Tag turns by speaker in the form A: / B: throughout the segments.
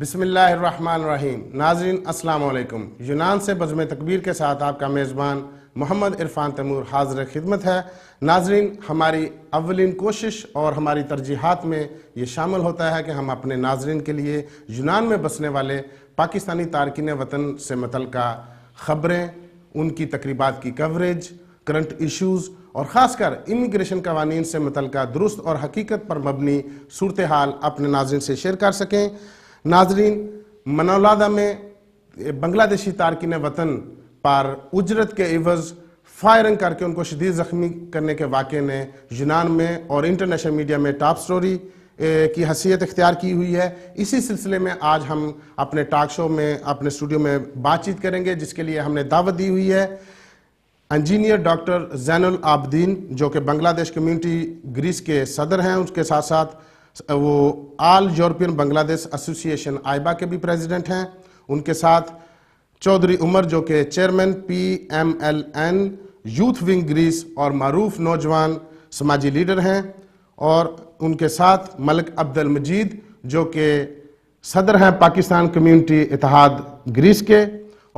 A: بسم اللہ الرحمن الرحیم۔ ناظرین السلام علیکم۔ یونان سے بزم تکبیر کے ساتھ آپ کا میزبان محمد عرفان تیمور حاضر خدمت ہے۔ ناظرین، ہماری اولین کوشش اور ہماری ترجیحات میں یہ شامل ہوتا ہے کہ ہم اپنے ناظرین کے لیے یونان میں بسنے والے پاکستانی تارکین وطن سے متعلقہ خبریں، ان کی تقریبات کی کوریج، کرنٹ ایشوز اور خاص کر امیگریشن قوانین سے متعلقہ درست اور حقیقت پر مبنی صورتحال اپنے ناظرین سے شیئر کر سکیں۔ ناظرین، منولادہ میں بنگلہ دیشی تارکین وطن پر اجرت کے عوض فائرنگ کر کے ان کو شدید زخمی کرنے کے واقعے نے یونان میں اور انٹرنیشنل میڈیا میں ٹاپ سٹوری کی حیثیت اختیار کی ہوئی ہے۔ اسی سلسلے میں آج ہم اپنے ٹاک شو میں اپنے اسٹوڈیو میں بات چیت کریں گے، جس کے لیے ہم نے دعوت دی ہوئی ہے انجینئر ڈاکٹر زین العابدین، جو کہ بنگلہ دیش کمیونٹی گریس کے صدر ہیں۔ اس کے ساتھ ساتھ وہ آل یورپین بنگلہ دیش ایسوسی ایشن آئبا کے بھی پریزیڈنٹ ہیں۔ ان کے ساتھ چودھری عمر، جو کہ chairman PMLN youth wing Greece اور معروف نوجوان سماجی لیڈر ہیں، اور ان کے ساتھ ملک عبد المجید، جو کہ صدر ہیں پاکستان کمیونٹی اتحاد گریس کے،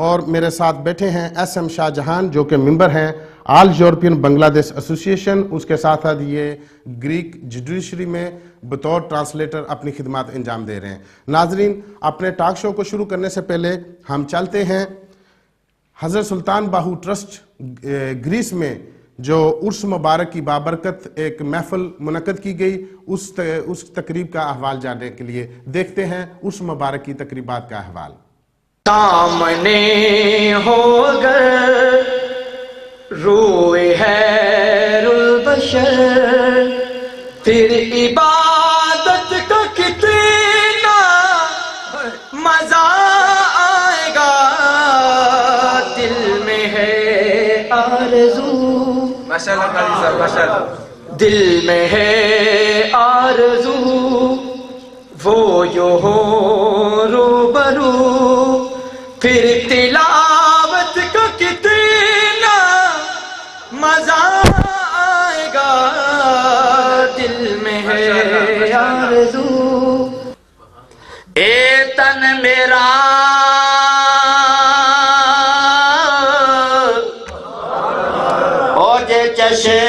A: اور میرے ساتھ بیٹھے ہیں SM شاہ جہان، جو کہ ممبر ہیں آل یورپین بنگلہ دیش ایسوسی ایشن۔ اس کے ساتھ ساتھ یہ گریک جوڈیشری میں بطور ٹرانسلیٹر اپنی خدمات انجام دے رہے ہیں۔ ناظرین، اپنے ٹاک شو کو شروع کرنے سے پہلے ہم چلتے ہیں حضرت سلطان باہو ٹرسٹ گریس میں جو عرس مبارک کی بابرکت ایک محفل منعقد کی گئی، اس تقریب کا احوال جاننے کے لیے دیکھتے ہیں عرس مبارک کی تقریبات کا احوال۔
B: سامنے ہوگر روئے خیر البشر، پھر عبادت کا کتنا مزہ آئے گا، دل میں ہے آرزو، دل میں ہے آرزو، وہ یوں ہو روبرو، پھر تلاوت کا کتنا مزہ آئے گا، دل میں ہے آرزو۔ اے تن میرا او جے چشے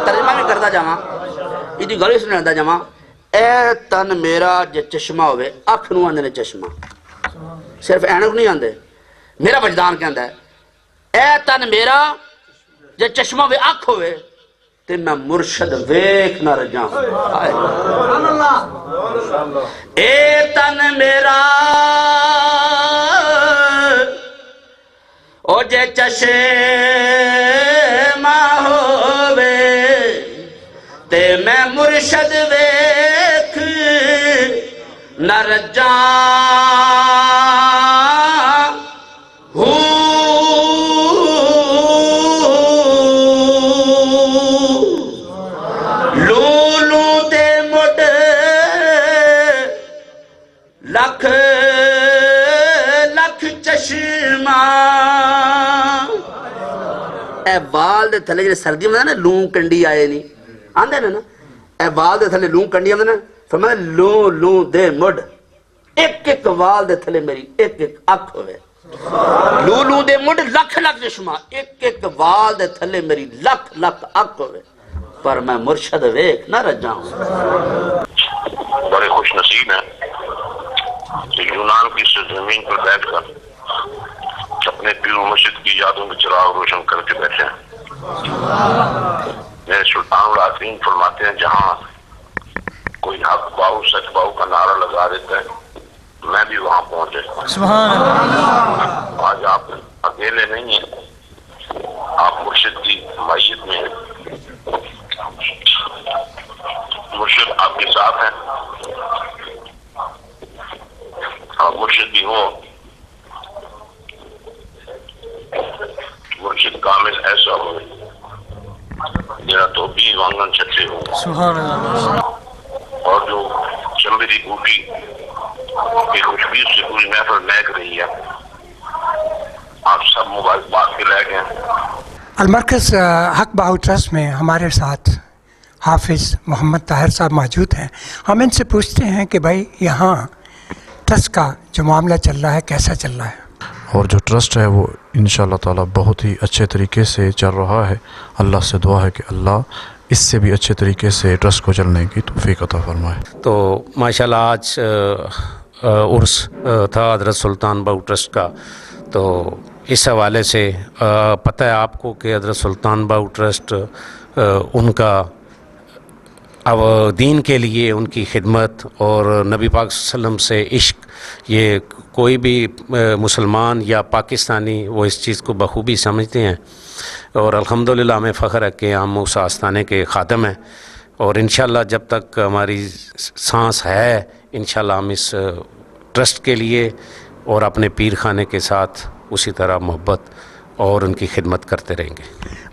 B: ترجمہ بھی کرتا جاواں، یہ گل اس نے جاواں، اے تن میرا جے چشمہ ہوئے، اکھ نو آندے نے چشمہ، صرف اینک نہیں آندے، میرا وجدان کہندا ہے اے تن میرا جے چشمہ ہوئے، اکھ ہوئے تے میں مرشد ویکھ نہ رجاں۔ اے تن میرا او جے چشمہ ہوئے تے میں مرشد ویکھ نہ رجاں، لولو دے مڈ لکھ لکھ چشمہ، اے وال دے تھلے جڑے سردی میں نا لوں کنڈی آئے نہیں آندے نا، اے وال دے تھلے لوں کنڈی آندے نا، فرمایا لوں لوں دے مڈ، ایک ایک وال دے تھلے میری ایک ایک اکھ ہوئے، لوں لوں دے مڈ لکھ لکھ چشمہ، ایک ایک وال دے تھلے میری لکھ لکھ اکھ ہوئے، پر میں مرشد ویکھ نہ رجاں ہوں۔
C: بڑے خوش نصیب ہیں کہ یونان کی سرزمین پر بیٹھ کر اپنے پیر و مرشد کی یادوں میں چراغ روشن کر کے بیٹھے ہیں۔ میرے سلطان العظیم فرماتے ہیں جہاں کوئی حق باہو سچ باہو کا نعرہ لگا دیتا ہے، میں بھی وہاں پہنچ جاتا ہوں۔ سبحان اللہ۔ آج آپ اکیلے نہیں ہیں، آپ مرشد کی معیت میں ہیں، مرشد آپ کے ساتھ ہیں، آپ مرشد بھی ہو، مرشد کامل ایسا ہو جرا تو بھی وانگن چھٹے ہو، اور جو چمبری بوٹی کی خوشبو سے پوری محفل مہک رہی ہے، آپ سب مبارکباد کے لائق ہیں۔
D: المرکز حق بہو ٹرسٹ میں ہمارے ساتھ حافظ محمد طاہر صاحب موجود ہیں. ہم ان سے پوچھتے ہیں کہ بھائی یہاں ٹرسٹ کا جو معاملہ چل رہا ہے کیسا چل رہا ہے؟
E: اور جو ٹرسٹ ہے وہ انشاءاللہ تعالی بہت ہی اچھے طریقے سے چل رہا ہے. اللہ سے دعا ہے کہ اللہ اس سے بھی اچھے طریقے سے ٹرسٹ کو چلنے کی توفیق عطا فرمائے.
F: تو ماشاءاللہ آج عرس تھا حضرت سلطان بہو ٹرسٹ کا، تو اس حوالے سے پتہ ہے آپ کو کہ حضرت سلطان بہو ٹرسٹ ان کا اب دین کے لیے ان کی خدمت اور نبی پاک صلی اللہ علیہ وسلم سے عشق، یہ کوئی بھی مسلمان یا پاکستانی وہ اس چیز کو بخوبی سمجھتے ہیں. اور الحمدللہ ہمیں فخر ہے کہ ہم اس آستانے کے خادم ہیں، اور انشاءاللہ جب تک ہماری سانس ہے انشاءاللہ ہم اس ٹرسٹ کے لیے اور اپنے پیر خانے کے ساتھ اسی طرح محبت اور ان کی خدمت کرتے رہیں گے.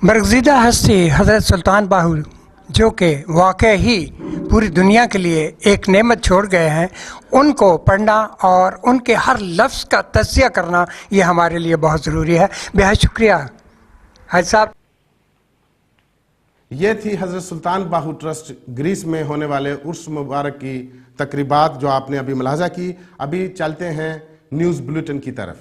D: برگزیدہ ہستی حضرت سلطان باہو جو کہ واقع ہی پوری دنیا کے لیے ایک نعمت چھوڑ گئے ہیں، ان کو پڑھنا اور ان کے ہر لفظ کا تجزیہ کرنا یہ ہمارے لیے بہت ضروری ہے. بہت شکریہ حاج صاحب.
A: یہ تھی حضرت سلطان باہو ٹرسٹ گریس میں ہونے والے عرس مبارک کی تقریبات جو آپ نے ابھی ملاحظہ کی. ابھی چلتے ہیں نیوز بلیٹن کی طرف.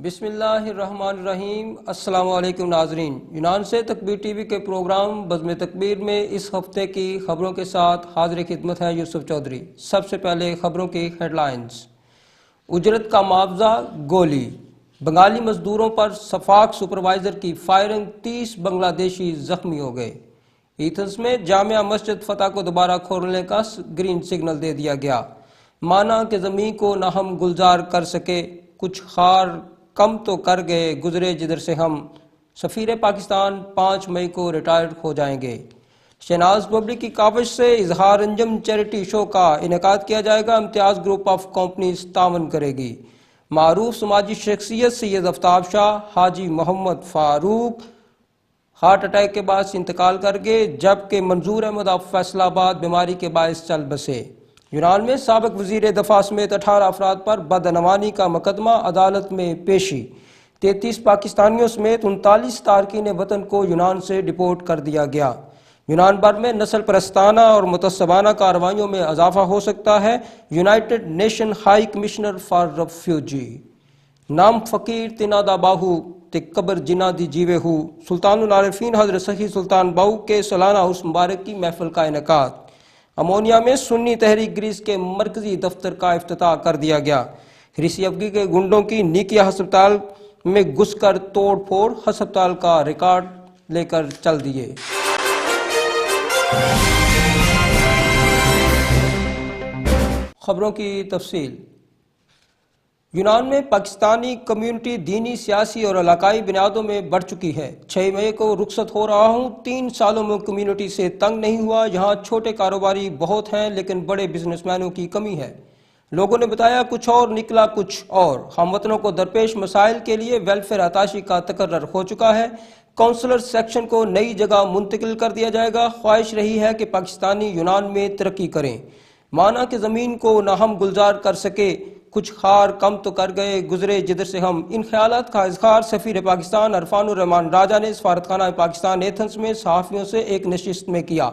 G: بسم اللہ الرحمن الرحیم. السلام علیکم ناظرین. یونان سے تکبیر ٹی وی کے پروگرام بزم تکبیر میں اس ہفتے کی خبروں کے ساتھ حاضر خدمت ہے یوسف چودھری. سب سے پہلے خبروں کی ہیڈ لائنز. اجرت کا معاوضہ گولی، بنگالی مزدوروں پر صفاق سپروائزر کی فائرنگ، 30 بنگلہ دیشی زخمی ہو گئے. ایتھنز میں جامع مسجد فتح کو دوبارہ کھولنے کا گرین سگنل دے دیا گیا. مانا کہ زمین کو نہ ہم گلزار کر سکے، کچھ خار کم تو کر گئے گزرے جدھر سے ہم. سفیر پاکستان 5 مئی کو ریٹائرڈ ہو جائیں گے. شہناز ببلی کی کاوش سے اظہار انجم چیریٹی شو کا انعقاد کیا جائے گا. امتیاز گروپ آف کمپنیز تعاون کرے گی. معروف سماجی شخصیت سید آفتاب شاہ حاجی محمد فاروق ہارٹ اٹیک کے بعد انتقال کر گئے، جبکہ منظور احمد آف فیصل آباد بیماری کے باعث چل بسے. یونان میں سابق وزیر دفاع سمیت 18 افراد پر بدعنوانی کا مقدمہ عدالت میں پیشی. 33 پاکستانیوں سمیت 39 تارکین وطن کو یونان سے ڈپورٹ کر دیا گیا. یونان بھر میں نسل پرستانہ اور متعصبانہ کارروائیوں میں اضافہ ہو سکتا ہے. United nation high commissioner for refugee. نام فقیر تنادا باہو تے قبر جنا دی جیوے ہو. سلطان العارفین حضرت سخی سلطان باہو کے سالانہ عرس مبارک کی محفل کا انعقاد. امونیا میں سنی تحریک گریس کے مرکزی دفتر کا افتتاح کر دیا گیا. ریسی افغی کے گنڈوں کی نیکیا ہسپتال میں گھس کر توڑ پھوڑ، ہسپتال کا ریکارڈ لے کر چل دیے. خبروں کی تفصیل. یونان میں پاکستانی کمیونٹی دینی، سیاسی اور علاقائی بنیادوں میں بڑھ چکی ہے. 6 مئی کو رخصت ہو رہا ہوں. 3 سالوں میں کمیونٹی سے تنگ نہیں ہوا. یہاں چھوٹے کاروباری بہت ہیں لیکن بڑے بزنس مینوں کی کمی ہے. لوگوں نے بتایا کچھ اور، نکلا کچھ اور. ہم وطنوں کو درپیش مسائل کے لیے ویلفیئر عطاشی کا تقرر ہو چکا ہے. کونسلر سیکشن کو نئی جگہ منتقل کر دیا جائے گا. خواہش رہی ہے کہ پاکستانی یونان میں ترقی کریں. مانا کہ زمین کو نہ ہم گلزار کر سکے، کچھ خار کم تو کر گئے گزرے جدھر سے ہم. ان خیالات کا اظہار سفیر پاکستان عرفان الرحمان راجہ نے سفارتخانہ پاکستان ایتھنز میں صحافیوں سے ایک نشست میں کیا.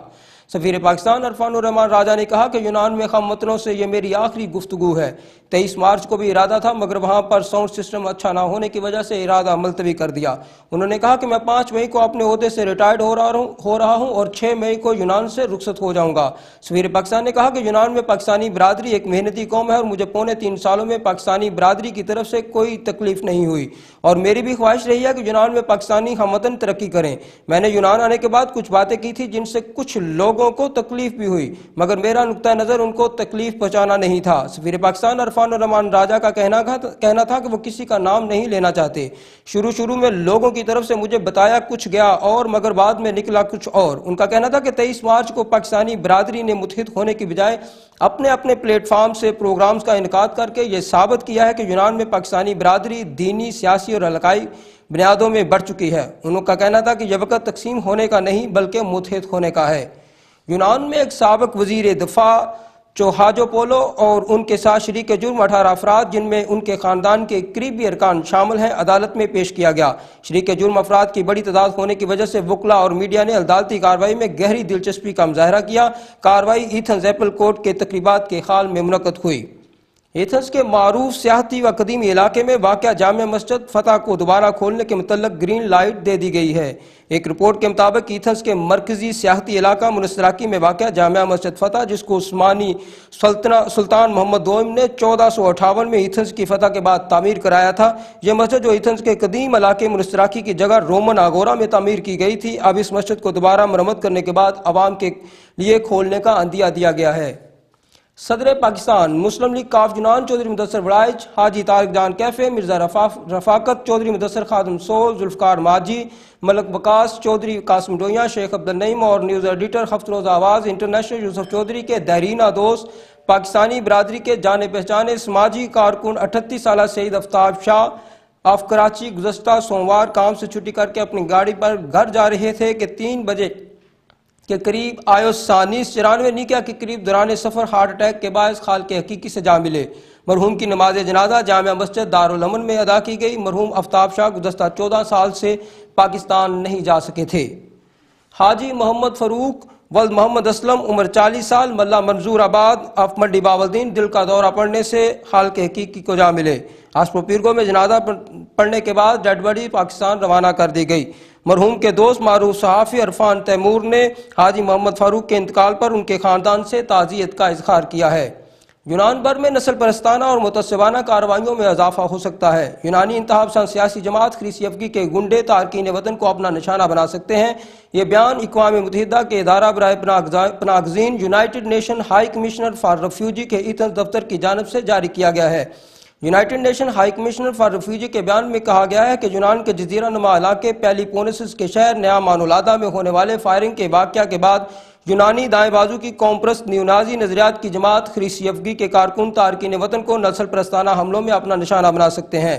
G: سفیر پاکستان عرفان الرحمان راجہ نے کہا کہ یونان میں ہم وطنوں سے یہ میری آخری گفتگو ہے. 23 مارچ کو بھی ارادہ تھا مگر وہاں پر ساؤنڈ سسٹم اچھا نہ ہونے کی وجہ سے ارادہ ملتوی کر دیا. انہوں نے کہا کہ میں 5 مئی کو اپنے عہدے سے ریٹائرڈ ہو رہا ہوں اور 6 مئی کو یونان سے رخصت ہو جاؤں گا. سفیر پاکستان نے کہا کہ یونان میں پاکستانی برادری ایک محنتی قوم ہے اور مجھے پونے 3 سالوں میں پاکستانی برادری کی طرف سے کوئی تکلیف نہیں ہوئی اور میری بھی خواہش رہی ہے کہ یونان میں پاکستانی ہم وطن ترقی کریں. میں نے یونان آنے کے بعد کچھ باتیں کی تھی جن سے کچھ لوگوں کو تکلیف بھی ہوئی مگر میرا نقطہ نظر ان کو تکلیف پہنچانا نہیں تھا. سفیر پاکستان عرفان الرحمان راجہ کا کہنا تھا کہ وہ کسی کا نام نہیں لینا چاہتے. شروع میں لوگوں کی طرف سے مجھے بتایا کچھ گیا اور مگر بعد میں نکلا کچھ اور. ان کا کہنا تھا کہ 23 مارچ کو پاکستانی برادری نے متحد ہونے کی بجائے اپنے پلیٹ فارم سے پروگرامز کا انعقاد کر کے یہ ثابت کیا ہے کہ یونان میں پاکستانی برادری دینی، سیاسی اور علاقائی بنیادوں میں بڑھ چکی ہے. ان کا کہنا تھا کہ یہ وقت تقسیم ہونے کا نہیں بلکہ متحد ہونے کا ہے. यूनान में एक साबिक वजीर दफा चोहाजोपोलो और उनके साथ शरीक जुर्म 18 अफराद जिनमें उनके खानदान के करीबी अरकान शामिल हैं अदालत में पेश किया गया। शरीक जुर्म अफराद की बड़ी तादाद होने की वजह से वकला और मीडिया ने अदालती कार्रवाई में गहरी दिलचस्पी का मुजाहरा किया। कार्रवाई एथेंस एपल कोर्ट के तकरीबात के हाल में मुनक़द हुई। एथेंस के मारूफ सियाहती व कदीमी इलाके में वाक़या जामिया मस्जिद फतह को दोबारा खोलने के मुतल्लिक़ ग्रीन लाइट दे दी गई है। एक रिपोर्ट के मुताबिक एथेंस के मरकजी सियाहती इलाका मुनस्सराकी में वाक़या जामिया मस्जिद फतह, जिसको उस्मानी सुल्तान मोहम्मद दोम ने 1458 में एथेंस की फतह के बाद तामीर कराया था। यह मस्जिद जो एथेंस के कदीम इलाके मुनस्सराकी की जगह रोमन आगोरा में तामीर की गई थी, अब इस मस्जिद को दोबारा मरम्मत करने के बाद आवाम के लिए खोलने का अंदिया दिया गया है। सदर पाकिस्तान मुस्लिम लीग काफ यूनान चौधरी मुदस्सर वड़ाइच, हाजी तारिक जान कैफे, मिर्जा रफाकत चौधरी मुदस्सर खादम सोल, जुल्फकार माजी, मलक बकास चौधरी, कासिम डोइया, शेख अब्दुल नईम और न्यूज़ एडिटर हफ्तरोज़ आवाज़ इंटरनेशनल यूसुफ चौधरी के दहरीना दोस्त पाकिस्तानी बरादरी के जाने पहचाने समाजी कारकुन 38 साल सईद आफ्ताब शाह ऑफ कराची गुज़श्ता सोमवार काम से छुट्टी करके अपनी गाड़ी पर घर जा रहे थे कि 3 बजे के करीब आयोसानीस 94 निकिया के करीब दौरान सफ़र हार्ट अटैक के बायस खाल के हकीकी से जा मिले। मरहूम की नमाज जनाजा जामिया मस्जिद दारुल अमन में अदा की गई। मरहूम आफ्ताब शाह गुज़श्ता 14 साल से पाकिस्तान नहीं जा सके थे। हाजी मोहम्मद फ़रूक वल्द मोहम्मद असलम उम्र 40 साल मल्ला मंजूर आबाद ऑफ मंडी बावलदीन दिल का दौरा पड़ने से हाल के हकीकी को जा मिले। आसपो पीरगो में जनाजा पढ़ने के बाद डेड बॉडी पाकिस्तान रवाना कर दी गई। मरहूम के दोस्त मारूफ सहाफ़ी इरफान तैमूर ने हाजी मोहम्मद फारूक के इंतकाल पर उनके ख़ानदान से ताज़ियत का इज़हार किया है। यूनान भर में नस्ल परस्ताना और मुतस्सिबाना कार्रवाइयों में इजाफा हो सकता है। यूनानी इंतहापसंद सियासी जमात ख्रीसियफगी के गुंडे तारकीन वतन को अपना निशाना बना सकते हैं। ये बयान अक़वाम मुत्तहिदा के इदारा बराए पनाहगज़ीन united nation high commissioner for refugee के एथेंस दफ्तर की जानिब से जारी किया गया है। United nation high commissioner for refugee के बयान में कहा गया है कि यूनान के जजीरा नुमा इलाके पेलिपोनेसिस के शहर नया मानुलादा में होने वाले फायरिंग के वाक़या के बाद यूनानी दाएं बाजू की कौमप्रस्त न्यूनाजी नजरियात की जमात ख्रीसियफगी के कारकुन तारकीन वतन को नस्ल परस्ताना हमलों में अपना निशाना बना सकते हैं।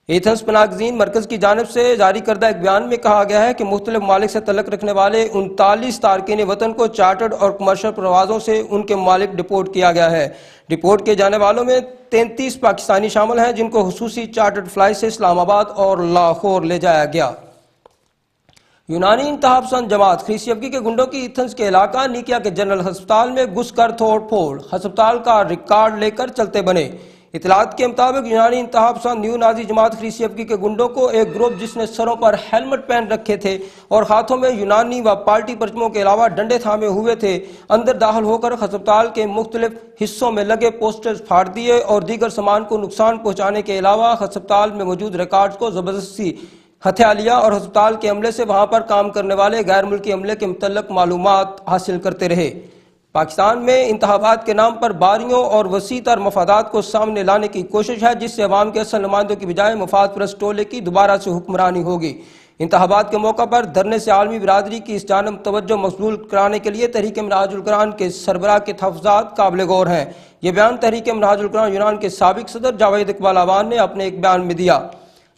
G: एथेंस पनाहगज़ीन मरकज़ की जानिब से जारी करदा एक बयान में कहा गया है कि मुख्तलिफ ममालिक से तल्लुक़ रखने वाले 39 तारकीन वतन को चार्टर्ड और कमर्शल परवाज़ों से उनके ममालिक डिपोर्ट किया गया है। डिपोर्ट किए जाने वालों में 33 पाकिस्तानी शामिल हैं, जिनको हुसूसी चार्टर्ड फ्लाइट से इस्लामाबाद और लाहौर ले जाया गया। यूनानी इंतहापसंद जमात ख्रीसियफगी के गुंडों की एथेंस के इलाका निकिया के जनरल अस्पताल में घुस कर तोड़ फोड़, अस्पताल का रिकॉर्ड लेकर चलते बने। इतलात के मुताबिक यूनानी इंतहापसंद न्यू नाजी जमात ख्रीसियफगी के गुंडों को एक ग्रुप जिसने सरों पर हेलमेट पहन रखे थे और हाथों में यूनानी व पार्टी परचमों के अलावा डंडे थामे हुए थे, अंदर दाखिल होकर अस्पताल के मुख्तलिफ हिस्सों में लगे पोस्टर्स फाड़ दिए और दीगर सामान को नुकसान पहुँचाने के अलावा अस्पताल में मौजूद रिकॉर्ड्स को ज़बरदस्ती हथिया लिया और अस्पताल के अमले से वहाँ पर काम करने वाले गैर मुल्की अमले के मुतल्लिक़ मालूमात हासिल करते रहे। पाकिस्तान में इंतखाबात के नाम पर बारियों और वसी तर मफादात को सामने लाने की कोशिश है, जिससे अवाम के असल नुमाइंदों की बजाय मफाद परस्त टोले की दोबारा से हुक्मरानी होगी। इंतखाबात के मौका पर धरने से आलमी बिरादरी की इस जानब तवज्जो मकबूल कराने के लिए तहरीक मिनहाजुल कुरान के सरबराह के तहफ़्फ़ुज़ात काबिल गौर हैं। ये बयान तहरीक मिनहाजुल कुरान यूनान के साबिक सदर जावेद इकबाल आवान ने अपने एक बयान में दिया।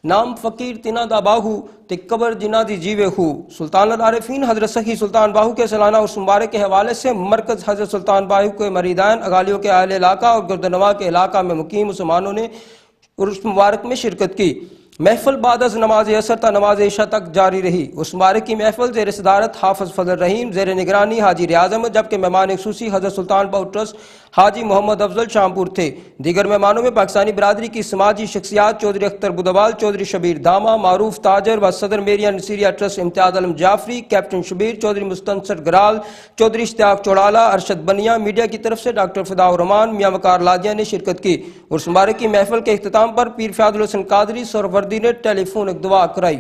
G: नाम फ़कीर तिना दा बाहू ते कबर जिना दी जीवे हु। सुल्तान आरिफीन हज़रत सखी सुल्तान बाहू के सालाना उर्स मुबारक के हवाले से मरकज़ हज़रत सुल्तान बाहू के मरीदान अगालियों के अहले इलाका और गुर्दनवा के इलाका में मुकीम मुसलमानों ने उर्स मुबारक में शिरकत की। महफिल बाद अज़ नमाज असर ता नमाज इशा तक जारी रही। उस मुबारक की महफिल ज़ेर सदारत हाफ़िज़ फजल रहीम, ज़ेर निगरानी हाजी रियाज़ अहमद, जबकि मेहमान खुसूसी हज़रत सुल्तान बाहू ट्रस्ट हाजी मोहम्मद अफजल शामपुर थे। दीगर मेहमानों में पाकिस्तानी बिरादरी की समाजी शख्सियात चौधरी अख्तर बुदवाल, चौधरी शबीर दामा, मारूफ ताजर व सदर मेरिया नसीरिया ट्रस्ट इम्तियाज़ आलम जाफरी, कैप्टन शबीर, चौधरी मुस्तनसर गराल, चौधरी इश्तियाक चौड़ाला, अरशद बनिया, मीडिया की तरफ से डॉक्टर फ़िदाउर रहमान, मियां वकार लादिया ने शिरकत की। उर्स मुबारक की महफिल के इख्तिताम पर पीर फ़याज़ुल हसन कादरी सोहरवर्दी ने टेलीफोनिक दुआ कराई।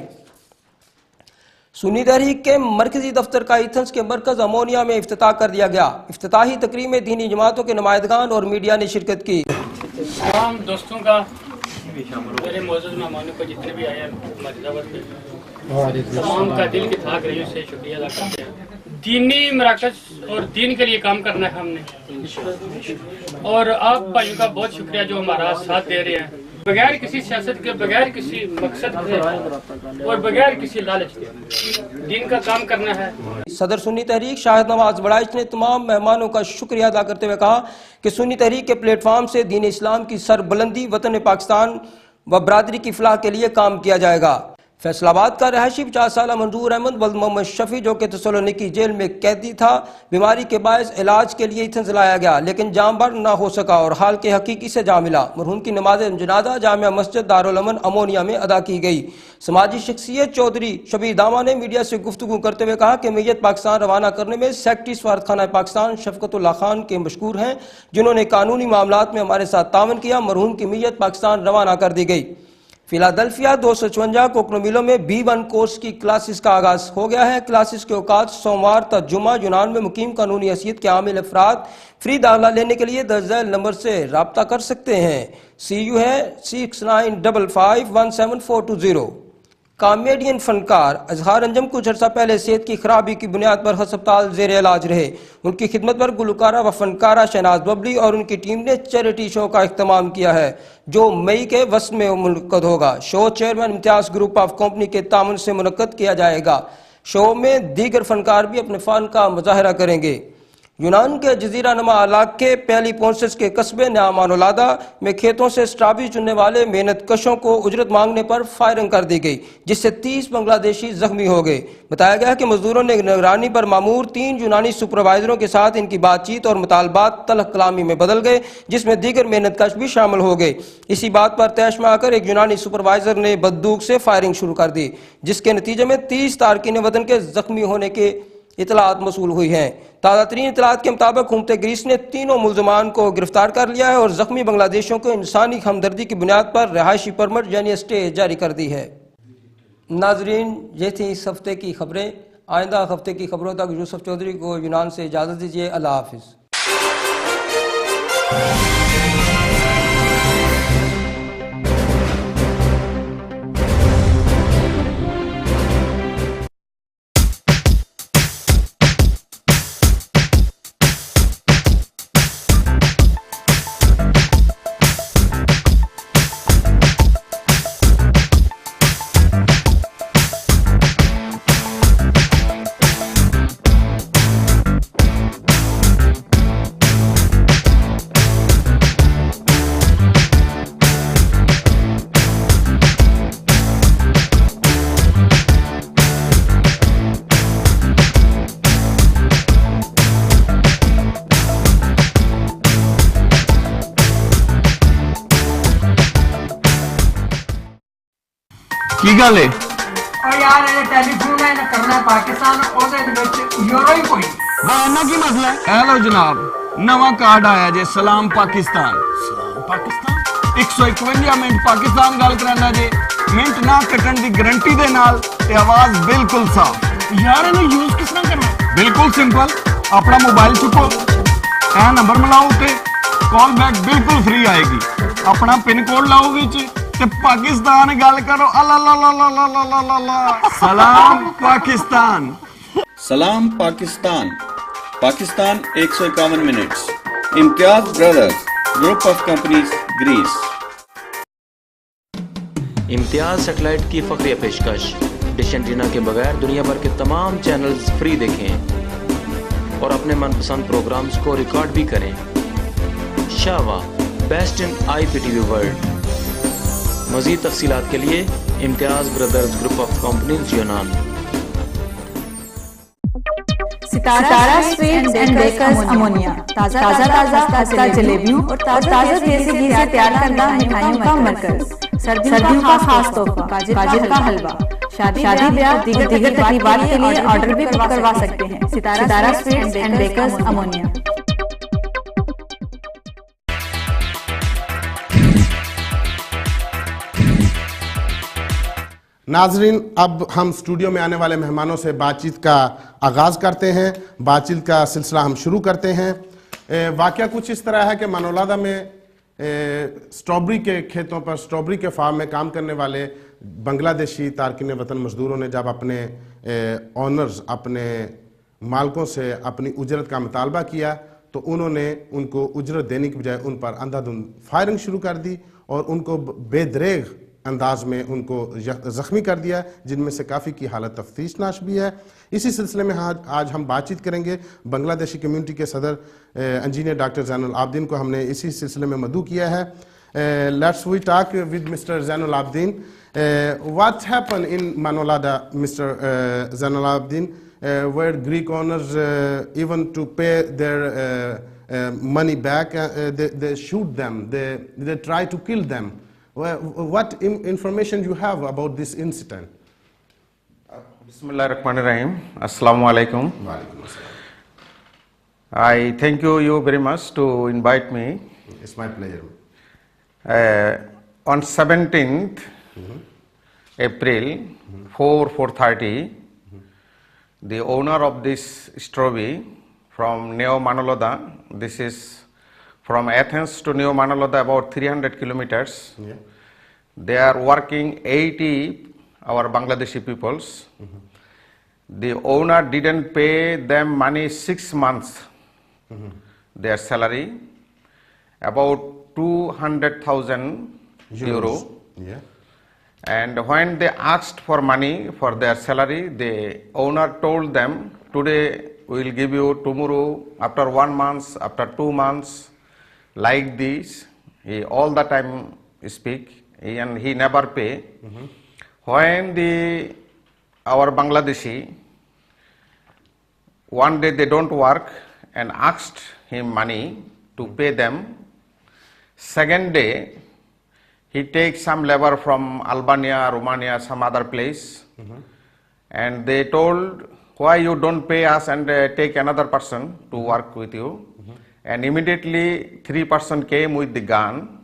G: सुन्नी तहरीक के मरकजी दफ्तर का एथेंस के मरकज अमोनिया में इफ्तिताह कर दिया गया। इफ्तिताही तकरीब में दीनी जमातों के नुमाइंदगान और मीडिया ने शिरकत की।
H: तमाम दोस्तों का, मेरे मौजूद मेहमानों को जितने भी आए हमारी दावत पे, तमाम का दिल की थाक रही से शुक्रिया अदा करते हैं। दीनी मराकज और दीन के लिए काम करना है हमने, और आप भाइयों का बहुत शुक्रिया जो हमारा साथ दे रहे हैं। बगैर किसी सियासत के, बगैर किसी मकसद के और बगैर किसी लालच के दीन का काम करना है।
G: सदर सुन्नी तहरीक शाहिद नवाज बड़ाइच ने तमाम मेहमानों का शुक्रिया अदा करते हुए कहा कि सुन्नी तहरीक के प्लेटफार्म से दीन इस्लाम की सरबुलंदी, वतन पाकिस्तान व बरादरी की फलाह के लिए काम किया जाएगा। फैसलाबाद का रहायशी 50 साल मंजूर अहमद वल्द मोहम्मद शफी, जो कि तसलोनिकी जेल में कैदी था, बीमारी के बायस इलाज के लिए एथेंस लाया गया लेकिन जाम बर ना हो सका और हाल के हकीकी से जा मिला। मरहूम की नमाज जनाजा जामिया मस्जिद दारुल अमन अमोनिया में अदा की गई। समाजी शख्सियत चौधरी शबीर दामा ने मीडिया से गुफ्तगू करते हुए कहा कि मैयत पाकिस्तान रवाना करने में सेक्रेटरी सफारत खाना पाकिस्तान शफकतुल्लाह खान के मशकूर हैं, जिन्होंने कानूनी मामलात में हमारे साथ तावन किया। मरहूम की मैयत पाकिस्तान रवाना कर दी गई। फिलाडेल्फिया 256 कोकनोमिलो में B1 कोर्स की क्लासेस का आगाज हो गया है। क्लासेस के औकात सोमवार तक जुमा। यूनान में मुकीम कानूनी हैसियत के आमिल अफराद फ्री दाखिला लेने के लिए दर्ज झैल नंबर से रब्ता कर सकते हैं। CU है 6955174220। कॉमेडियन फनकार अजहार अंजम कुछ अर्सा पहले सेहत की खराबी की बुनियाद पर अस्पताल जेर इलाज रहे। उनकी खिदमत पर गुलकारा व फनकारा शहनाज बबली और उनकी टीम ने चैरिटी शो का इख्तिताम किया है, जो मई के वस्त में मुनक्कद होगा। Show chairman Imtiaz group of company के तामुन से मुनक्कद किया जाएगा। शो में दीगर फनकार भी अपने फन का मुजाहरा करेंगे। यूनान के जजीरा नुमा इलाके पहली पोंसेस के कस्बे न्यामानोलादा में खेतों से स्ट्रॉबेरी चुनने वाले मेहनत कशों को उजरत मांगने पर फायरिंग कर दी गई, जिससे 30 बांग्लादेशी जख्मी हो गए। बताया गया कि मजदूरों ने निगरानी पर मामूर 3 यूनानी सुपरवाइजरों के साथ इनकी बातचीत और मुतालबात तलख कलामी में बदल गए, जिसमें दीगर मेहनत कश भी शामिल हो गए। इसी बात पर तैश में आकर एक यूनानी सुपरवाइजर ने बंदूक से फायरिंग शुरू कर दी, जिसके नतीजे में 30 तारकीन वतन के जख्मी होने के इतलात मसूल हुई हैं। ताज़ा तरीन इतलात के मुताबिक हुकूमत ग्रीस ने तीनों मुल्ज़मान को गिरफ्तार कर लिया है और जख्मी बांग्लादेशियों को इंसानी हमदर्दी की बुनियाद पर रिहायशी परमिट यानी स्टे जारी कर दी है। नाजरीन, ये थी इस हफ्ते की खबरें। आइंदा हफ्ते की खबरों तक यूसुफ चौधरी को यूनान से इजाज़त दीजिए। अल्लाह हाफिज़।
I: ਕੀ ਗੱਲ ਏ?
J: और यार ये टेलीफोन है ना करना है पाकिस्तान ਉਹਦੇ ਵਿੱਚ ਯੂਰੋ ਹੀ ਕੋਈ
I: ਵਾਹ ਇਹਨਾਂ ਕੀ ਮਸਲਾ ਹੈ? ਹੈਲੋ ਜਨਾਬ, ਨਵਾਂ ਕਾਰਡ ਆਇਆ ਜੇ ਸਲਾਮ ਪਾਕਿਸਤਾਨ। ਸਲਾਮ ਪਾਕਿਸਤਾਨ 151 ਮਿੰਟ ਪਾਕਿਸਤਾਨ ਗੱਲ ਕਰਾਂਦਾ ਜੇ, ਮਿੰਟ ਨਾ ਕੱਟਣ ਦੀ ਗਾਰੰਟੀ ਦੇ ਨਾਲ ਤੇ ਆਵਾਜ਼ ਬਿਲਕੁਲ ਸਾਫ਼।
J: यार ਇਹਨੂੰ ਯੂਜ਼ ਕਿਸ ਤਰ੍ਹਾਂ ਕਰਨਾ ਹੈ?
I: ਬਿਲਕੁਲ ਸਿੰਪਲ, ਆਪਣਾ ਮੋਬਾਈਲ ਚੁੱਕੋ, ਇਹ ਨੰਬਰ ਮਿਲਾਓ ਤੇ ਕਾਲ ਬੈਕ ਬਿਲਕੁਲ ਫ੍ਰੀ ਆਏਗੀ। ਆਪਣਾ ਪਿਨ ਕੋਡ ਲਾਓ ਵਿੱਚ ਤੇ ਪਾਕਿस्तान ਗੱਲ ਕਰੋ। अल्लाह सलाम पाकिस्तान।
K: सलाम Pakistan. Pakistan 151 minutes. Imtiaz brothers group of companies Greece.
L: Imtiaz satellite की फखरिया पेशकश। डिश एंटीना के बगैर दुनिया भर के तमाम चैनल्स फ्री देखें और अपने मनपसंद प्रोग्राम्स को रिकॉर्ड भी करें। Shava, best in IPTV world. मज़ीद तफसीलात के लिए Imtiaz brothers group of companies यूनान।
M: सितारा स्वीट्स एंड बेकर्स अमोनिया ताज़ा खस्ता जलेबियों और ताज़ा देसी घी से तैयार करदा मिठाइयों का मरकज। सर्दियों का खास तोहफा गाजर का हलवा। शादी ब्याह दीगर तकरीबात के लिए ऑर्डर भी करवा सकते हैं। सितारा स्वीट्स एंड बेकर्स अमोनिया।
A: नाजरीन, अब हम स्टूडियो में आने वाले मेहमानों से बातचीत का आगाज़ करते हैं। बातचीत का सिलसिला हम शुरू करते हैं। वाक़या कुछ इस तरह है कि मनोलादा में स्ट्रॉबेरी के खेतों पर, स्ट्रॉबेरी के फार्म में काम करने वाले बांग्लादेशी तारकिन वतन मजदूरों ने जब अपने ऑनर्स, अपने मालकों से अपनी उजरत का मुतालबा किया तो उन्होंने उनको उजरत देने की बजाय उन पर अंधाधुंध फायरिंग शुरू कर दी और उनको बेदरेग अंदाज में उनको ज़ख्मी कर दिया, जिनमें से काफ़ी की हालत तफ्तीशनाश भी है। इसी सिलसिले में आज हम बातचीत करेंगे। बांग्लादेशी कम्युनिटी के सदर इंजीनियर डॉक्टर ज़ैनुल आबदीन को हमने इसी सिलसिले में मदऊ किया है। Let's we talk with mister Zainul Abedin. What happen in Manolada, mister Zainul Abedin, where Greek owners even to pay their money back, they shoot them, they try to kill them. What information you have about this incident?
N: Bismillahirrahmanirrahim. Assalamu alaikum. I thank you very much to invite me.
A: It's my pleasure.
N: On 17th April, 4:30, the owner of this strawberry from Neo Manoloda, this is from Athens to Neo Manoloda about 300 kilometers.
A: Yeah.
N: They are working 80 our Bangladeshi peoples. The owner didn't pay them money 6 months, their salary, about 200,000 euro.
A: Yeah.
N: And when they asked for money for their salary, the owner told them, today we will give you, tomorrow, after 1 month, after 2 months, like this. He all the time speak, and he never pay. When our Bangladeshi, one day they don't work and asked him money to pay them. Second day, he takes some labor from Albania, Romania, some other place, and they told, why you don't pay us and take another person to work with you? And immediately 3 persons came with the gun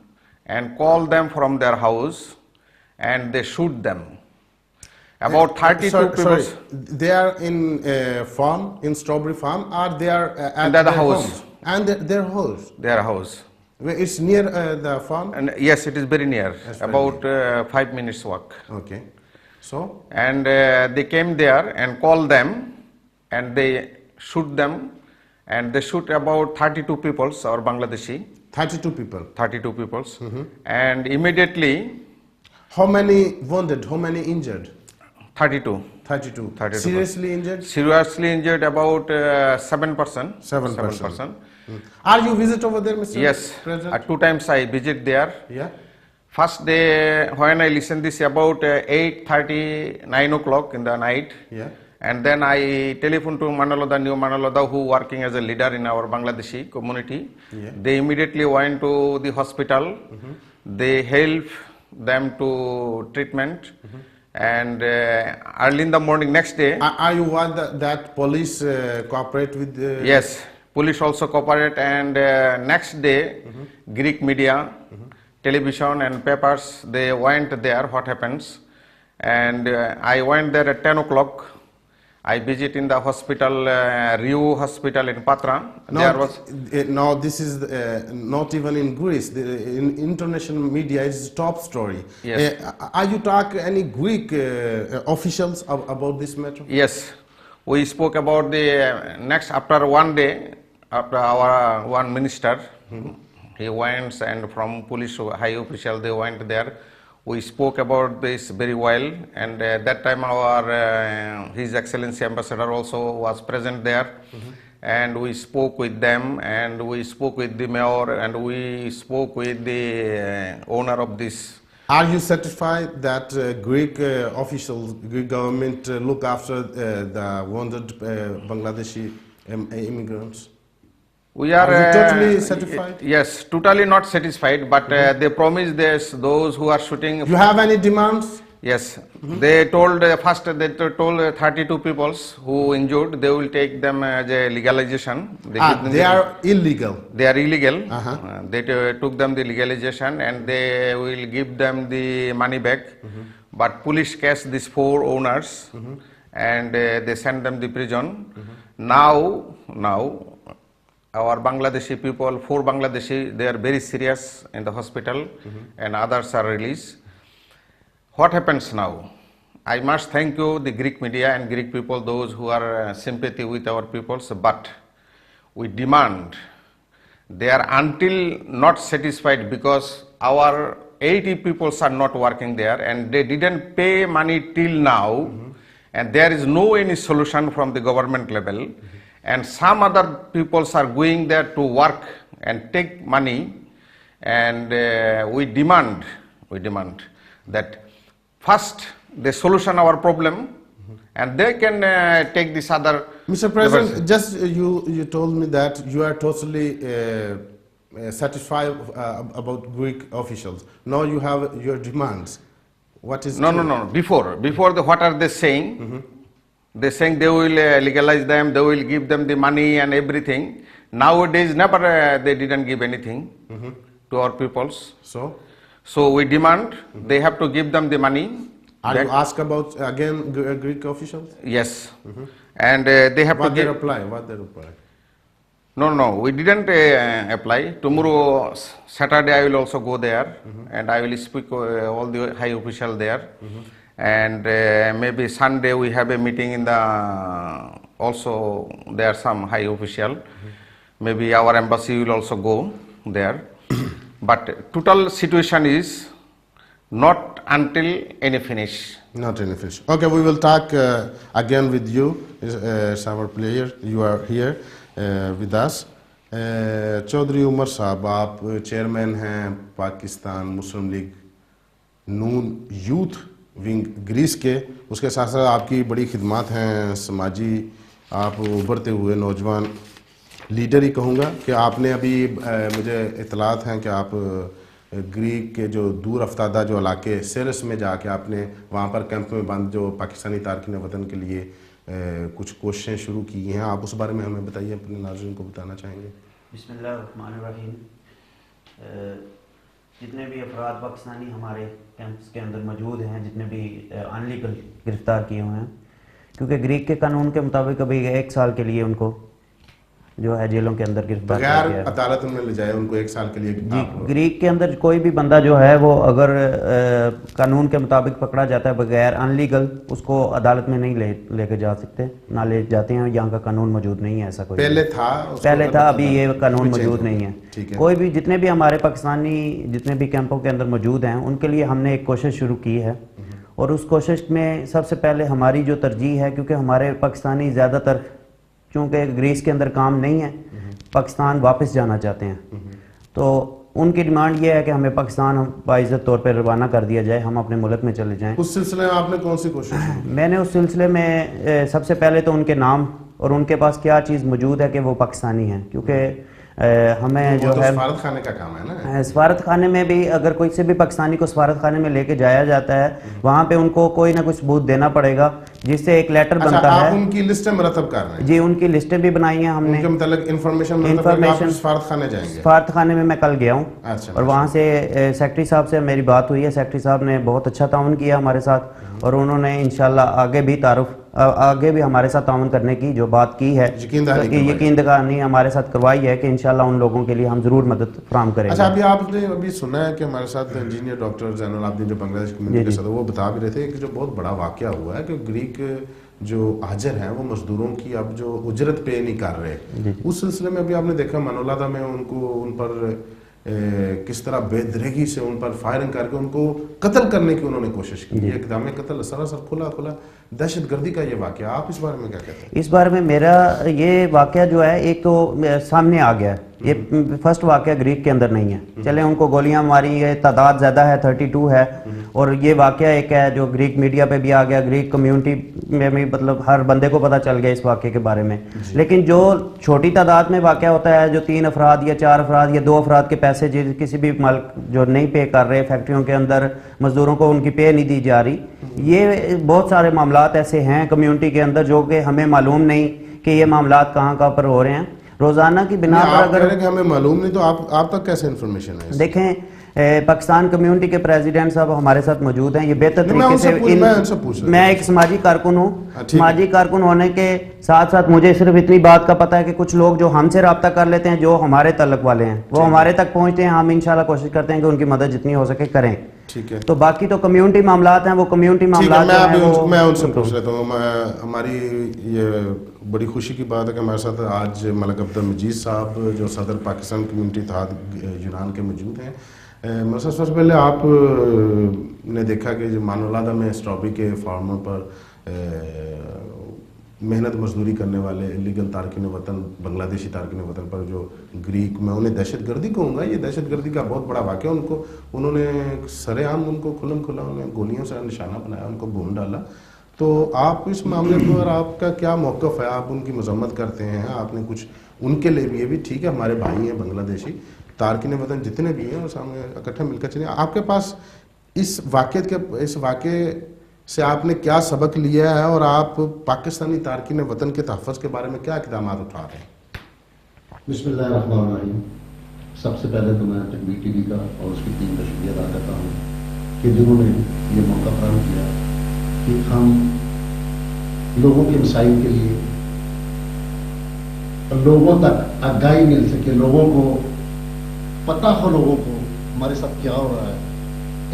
N: and called them from their house, and they shoot them. About 32 people.
A: Sorry, they are in farm, in strawberry farm, or they are at
N: the
A: their
N: house.
A: homes? And their house?
N: Their house.
A: It's near the farm?
N: And yes, it is very near, about 5 minutes walk.
A: Okay. So?
N: And they came there and called them, and they shoot them, and they shoot about 32 people, or Bangladeshi.
A: 32 people?
N: 32 people. And immediately...
A: How many wounded, how many injured?
N: 32.
A: 32.
N: 32.
A: Seriously injured?
N: Seriously injured about 7%.
A: 7%. Are you visit over there, Mr.
N: Yes,
A: President?
N: 2 times I visit there.
A: Yeah.
N: First day when I listen this about 8:30, 9 o'clock in the night.
A: Yeah.
N: And then I telephone to Manoloda, New Manoloda, who working as a leader in our Bangladeshi community.
A: Yeah.
N: They immediately went to the hospital. They help them to treatment. And early in the morning next day.
A: Are you want that police cooperate with?
N: Yes, police also cooperate, and next day, Greek media, television and papers, they went there, what happens. And I went there at 10 o'clock. I visit in the hospital, Riu Hospital in Patra.
A: Now this is not even in Greece. In international media, it's top story.
N: Yes.
A: Are you talk any Greek officials about this matter?
N: Yes. We spoke about the next, after 1 day, after our one minister, he went, and from police high official, they went there. We spoke about this very well, and that time our His Excellency Ambassador also was present there, and we spoke with them, and we spoke with the mayor, and we spoke with the owner of this.
A: Are you satisfied that Greek officials, Greek government look after the wounded Bangladeshi immigrants?
N: We are
A: totally satisfied?
N: Yes, totally not satisfied, but they promise this, those who are shooting.
A: You have any demands?
N: Yes, they told first, they told 32 people who injured, they will take them as a legalization.
A: They are illegal.
N: They are illegal. They took them the legalization, and they will give them the money back. But police catch these 4 owners, and they send them to prison. Now, our Bangladeshi people, 4 Bangladeshi, they are very serious in the hospital, and others are released. What happens now? I must thank you, the Greek media and Greek people, those who are sympathy with our peoples, but we demand, they are until not satisfied, because our 80 people are not working there, and they didn't pay money till now, and there is no any solution from the government level, and some other people are going there to work and take money, and we demand that first they solution our problem, and they can take this other.
A: Mr. President, just you told me that you are totally satisfied about Greek officials. Now you have your demands. What is
N: No. Before what are they saying? They're saying they will legalize them, they will give them the money and everything. Nowadays, never they didn't give anything to our peoples. So we demand they have to give them the money.
A: Are you asked about again Greek officials?
N: Yes, and they have
A: what
N: to
A: they
N: give.
A: reply? What they reply?
N: No, we didn't apply. Tomorrow, Saturday, I will also go there, and I will speak all the high officials there. And maybe Sunday we have a meeting in the. Also, there are some high official. Maybe our embassy will also go there. But total situation is not until any finish.
A: Not any finish. Okay, we will talk again with you, our player. You are here with us. Chaudhary Umar Sahab, आप chairman हैं Pakistan Muslim League Noon youth wing Greece के, उसके साथ साथ आपकी बड़ी खिदमत हैं समाजी, आप उभरते हुए नौजवान लीडर ही कहूँगा कि आपने अभी मुझे इतलात हैं कि आप ग्रीक के जो दूर अफ्तादा जो इलाके सेरस में जाके आपने वहाँ पर कैंप में बंद जो पाकिस्तानी तारकीन वतन के लिए कुछ कोशिशें शुरू की हैं, आप उस बारे में हमें बताइए, अपने नाज़रीन को बताना चाहेंगे।
O: बिस्मिल्लाहिर्रहमानिर्रहीम। जितने भी अफराद पाकिस्तानी हमारे कैंप्स के अंदर मौजूद हैं, जितने भी अनलीगल गिरफ्तार किए हुए हैं, क्योंकि ग्रीक के कानून के मुताबिक अभी 1 साल के लिए उनको जो है जेलों के अंदर गिरफ्तार किया गया है।
A: अदालत में ले जाए उनको 1 साल के लिए।
O: जी, ग्रीक के अंदर कोई भी बंदा जो है वो अगर कानून के मुताबिक पकड़ा जाता है बगैर अनलीगल, उसको अदालत में नहीं लेके जा सकते, ना ले जाते हैं। यहाँ का कानून मौजूद नहीं है ऐसा कोई।
A: पहले था,
O: अभी ये कानून मौजूद नहीं है। कोई भी जितने भी हमारे पाकिस्तानी जितने भी कैंपों के अंदर मौजूद हैं, उनके लिए हमने एक कोशिश शुरू की है, और उस कोशिश में सबसे पहले हमारी जो तरजीह है, क्योंकि हमारे पाकिस्तानी ज़्यादातर चूँकि ग्रीस के अंदर काम नहीं है, पाकिस्तान वापस जाना चाहते हैं, तो उनकी डिमांड ये है कि हमें पाकिस्तान बाइज़्ज़त तौर पर रवाना कर दिया जाए, हम अपने मुल्क में चले जाएं।
A: उस सिलसिले में आपने कौन सी कोशिश की?
O: मैंने उस सिलसिले में सबसे पहले तो उनके नाम और उनके पास क्या चीज़ मौजूद है कि वो पाकिस्तानी हैं, क्योंकि हमें जो है
A: सफारत खाने का काम है ना।
O: सफारत खाने में भी अगर कोई से भी पाकिस्तानी को सफारत खाने में लेके जाया जाता है, वहाँ पे उनको कोई ना कुछ सबूत देना पड़ेगा, जिससे एक लेटर बनता है।
A: आप उनकी लिस्टें मरतब कर रहे हैं?
O: जी, उनकी लिस्टें भी बनाई हैं हमने।
A: उनके मतलब इन्फॉर्मेशन सफारत खाने जाएंगे?
O: सफारत खाने में मैं कल गया हूँ,
A: और
O: वहाँ से सेक्रेटरी साहब से मेरी बात हुई है। सेक्रेटरी साहब ने बहुत अच्छा ताउन किया हमारे साथ, और उन्होंने इंशाल्लाह आगे भी हमारे साथ ताउन करने की जो बात की है, यकीन दहानी हमारे साथ करवाई है कि इंशाल्लाह उन लोगों के लिए हम जरूर मदद फराहम करेंगे।
A: अच्छा, अभी आपने अभी सुना है कि हमारे साथ इंजीनियर डॉक्टर जैनुल आबिदीन जो बांग्लादेश कम्युनिटी के सदर, वो बता भी रहे थे कि जो बहुत बड़ा वाकया हुआ है कि ग्रीक जो हाजिर हैं वो मजदूरों की अब जो उजरत पे नहीं कर रहे। उस सिलसिले में अभी आपने देखा मनोलादा में उन पर किस तरह बेदरगी से उन पर फायरिंग करके उनको कत्ल करने की उन्होंने कोशिश की। ये इक़दाम कत्ल सरासर खुला दहशतगर्दी का ये वाकया, आप इस बारे में क्या कहते हैं?
O: इस बारे में मेरा ये वाकया जो है, एक तो सामने आ गया है, ये फर्स्ट वाकया ग्रीक के अंदर नहीं है। चले उनको गोलियां मारी है, तादाद ज़्यादा है, 32 है, और ये वाकया एक है जो ग्रीक मीडिया पे भी आ गया, ग्रीक कम्युनिटी में भी मतलब हर बंदे को पता चल गया इस वाकये के बारे में। लेकिन जो छोटी तादाद में वाकया होता है, जो 3 अफराद या 4 अफराद या 2 अफराद के पैसे किसी भी मालिक जो नहीं पे कर रहे, फैक्ट्रियों के अंदर मजदूरों को उनकी पे नहीं दी जा रही, ये बहुत सारे मामलात ऐसे हैं कम्युनिटी के अंदर जो कि हमें मालूम नहीं कि ये मामलात कहाँ पर हो रहे हैं। रोजाना की बिना पर अगर
A: हमें मालूम नहीं तो आप तक कैसे इन्फॉर्मेशन है?
O: देखें, पाकिस्तान कम्युनिटी के प्रेसिडेंट साहब हमारे साथ मौजूद हैं। ये बेहतर तरीके से मैं एक समाजी कारकुन हूँ, समाजी कारकुन होने के साथ साथ मुझे सिर्फ इतनी बात का पता है कि कुछ लोग जो हमसे रब्ता कर लेते हैं, जो हमारे तल्लक वाले हैं, वो हमारे तक पहुँचते हैं। हम इंशाल्लाह कोशिश करते हैं कि उनकी मदद जितनी हो सके करें।
A: ठीक है।
O: तो बाकी तो कम्युनिटी मामलात हैं, वो कम्युनिटी मामलात
A: मैं उनसे पूछ लेता हूँ। हमारी ये बड़ी खुशी की बात है कि हमारे साथ आज मलिक अब्दुल मजीद साहब जो सदर पाकिस्तान कम्युनिटी इत्तेहाद यूनान के मौजूद हैं। मतलब सबसे पहले आप ने देखा कि जो मानोलादा में स्ट्रॉबेरी के फार्मों पर मेहनत मजदूरी करने वाले इलीगल तारकिन वतन, बांग्लादेशी तारकिन वतन पर जो ग्रीक, मैं उन्हें दहशतगर्दी कहूँगा, ये दहशतगर्दी का बहुत बड़ा वाक़या, उन्होंने सरेआम उनको खुल्लम खुला उन्हें गोलियों से निशाना बनाया, उनको भून डाला। तो आप इस मामले पर आपका क्या मौक़िफ़ है? आप उनकी मजम्मत करते हैं, आपने कुछ उनके लिए भी, ये भी ठीक है हमारे भाई हैं बांग्लादेशी तारकिन वतन जितने भी हैं, और सामने इकट्ठे मिलकर चलिए। आपके पास इस वाक़े से आपने क्या सबक लिया है और आप पाकिस्तानी तारकिन वतन के तहफ़्फ़ुज़ के बारे में क्या इक़दाम उठा रहे हैं?
P: बिस्मिल्लाहिर्रहमानिर्रहीम। सबसे पहले तो मैं तकबीर टीवी का और उसकी टीम का शुक्रिया अदा करता हूँ कि जिन्होंने ये मौका फराहम किया कि हम लोगों के मसाइल के लिए लोगों तक आगाही मिल सके, लोगों को पता हो, लोगों को हमारे साथ क्या हो रहा है।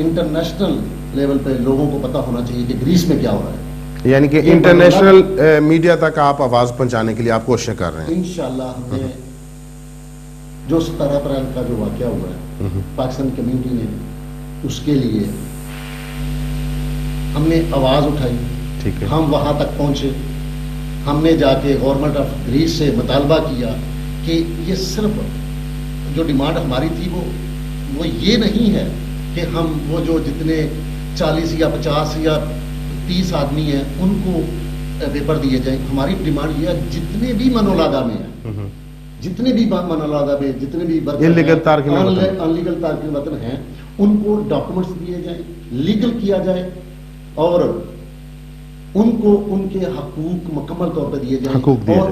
P: इंटरनेशनल लेवल पे लोगों को पता होना चाहिए कि ग्रीस में क्या हो रहा है,
A: यानी कि इंटरनेशनल मीडिया तक आप आवाज़ पहुंचाने के लिए आप कोशिश कर रहे हैं।
P: इंशाल्लाह हमने जो 17 अप्रैल का जो वाक़या हुआ है पाकिस्तान कम्युनिटी ने, उसके लिए हमने आवाज़ उठाई,
A: ठीक है,
P: हम वहाँ तक पहुँचे, हमने जाके गवर्नमेंट ऑफ ग्रीस से मुतालबा किया कि ये सिर्फ जो डिमांड हमारी थी वो ये नहीं है कि हम वो जो जितने 40 या 50 या 30 आदमी हैं उनको पेपर दिए जाए। हमारी डिमांड ये है जितने भी मनोलादा में हैं, जितने भी मनोलादा में जितने भी
A: अनलीगल
P: तारकिन वतन हैं, उनको डॉक्यूमेंट्स दिए जाए, लीगल किया जाए और उनको उनके हकूक मुकम्मल तौर पर दिए जाए। और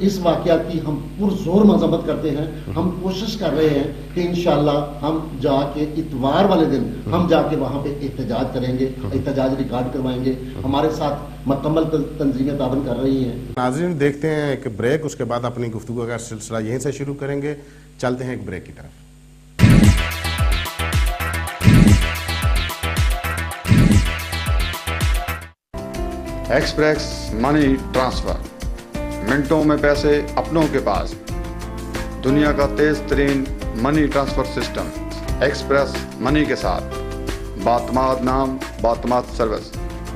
P: इस वाक़या की हम पुरजोर मजम्मत करते हैं। हम कोशिश कर रहे हैं कि इंशाल्लाह हम जाके इतवार वाले दिन हम जाके वहाँ पे एहतजाज करेंगे, एहतजाज रिकॉर्ड करवाएंगे। हमारे साथ मुकम्मल तंजीमें ताबन कर रही हैं।
A: नाज़रीन, देखते हैं एक ब्रेक, उसके बाद अपनी गुफ्तगू का सिलसिला यहीं से शुरू करेंगे। चलते हैं एक ब्रेक की तरफ।
Q: एक्सप्रेस मनी ट्रांसफर, मिनटों में पैसे अपनों के पास। दुनिया का तेज तरीन money transfer system express money के साथ। बातमाद नाम, बातमाद सर्विस।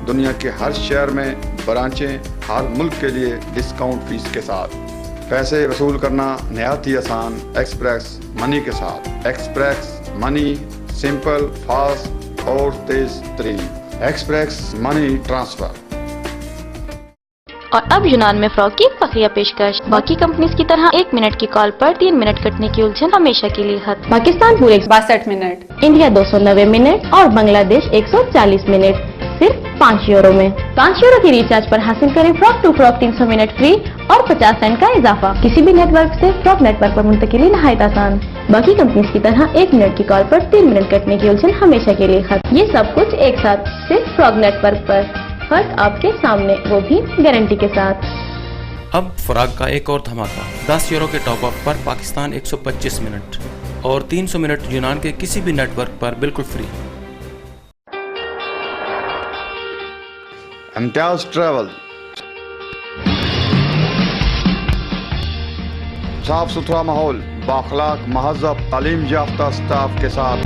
Q: दुनिया के हर शहर में ब्रांचें, हर मुल्क के लिए डिस्काउंट फीस के साथ। पैसे वसूल करना नहायत ही आसान एक्सप्रेस मनी के साथ। एक्सप्रेस मनी, सिंपल, फास्ट और तेज तरीन। Express money transfer.
R: और अब यूनान में फ्रॉक की फखरिया पेशकश। बाकी कंपनीज की तरह 1 मिनट की कॉल पर 3 मिनट कटने की उलझन हमेशा के लिए खत्म। पाकिस्तान पूरे 62 मिनट, इंडिया 290 मिनट और बांग्लादेश 140 मिनट सिर्फ 5 यूरो में। 5 यूरो की रिचार्ज पर हासिल करें frock to frock 300 minute free और 50 सेंट का इजाफा। किसी भी नेटवर्क से फ्रॉक नेटवर्क पर मुंतकिली नहायत आसान। बाकी कंपनीज की तरह 1 मिनट की कॉल पर 3 मिनट कटने की उलझन हमेशा के लिए खत्म। ये सब कुछ एक साथ सिर्फ फ्रॉक नेटवर्क पर। फर्क आपके सामने, वो भी गारंटी के साथ।
L: अब फराग का एक और धमाका। 10 यूरो के टॉप अप पर पाकिस्तान 125 मिनट और 300 मिनट यूनान के किसी भी नेटवर्क पर बिल्कुल फ्री।
Q: इम्तियाज ट्रैवल, साफ सुथरा माहौल, बाखलाक महज़ब तालीम याफ्ता स्टाफ के साथ।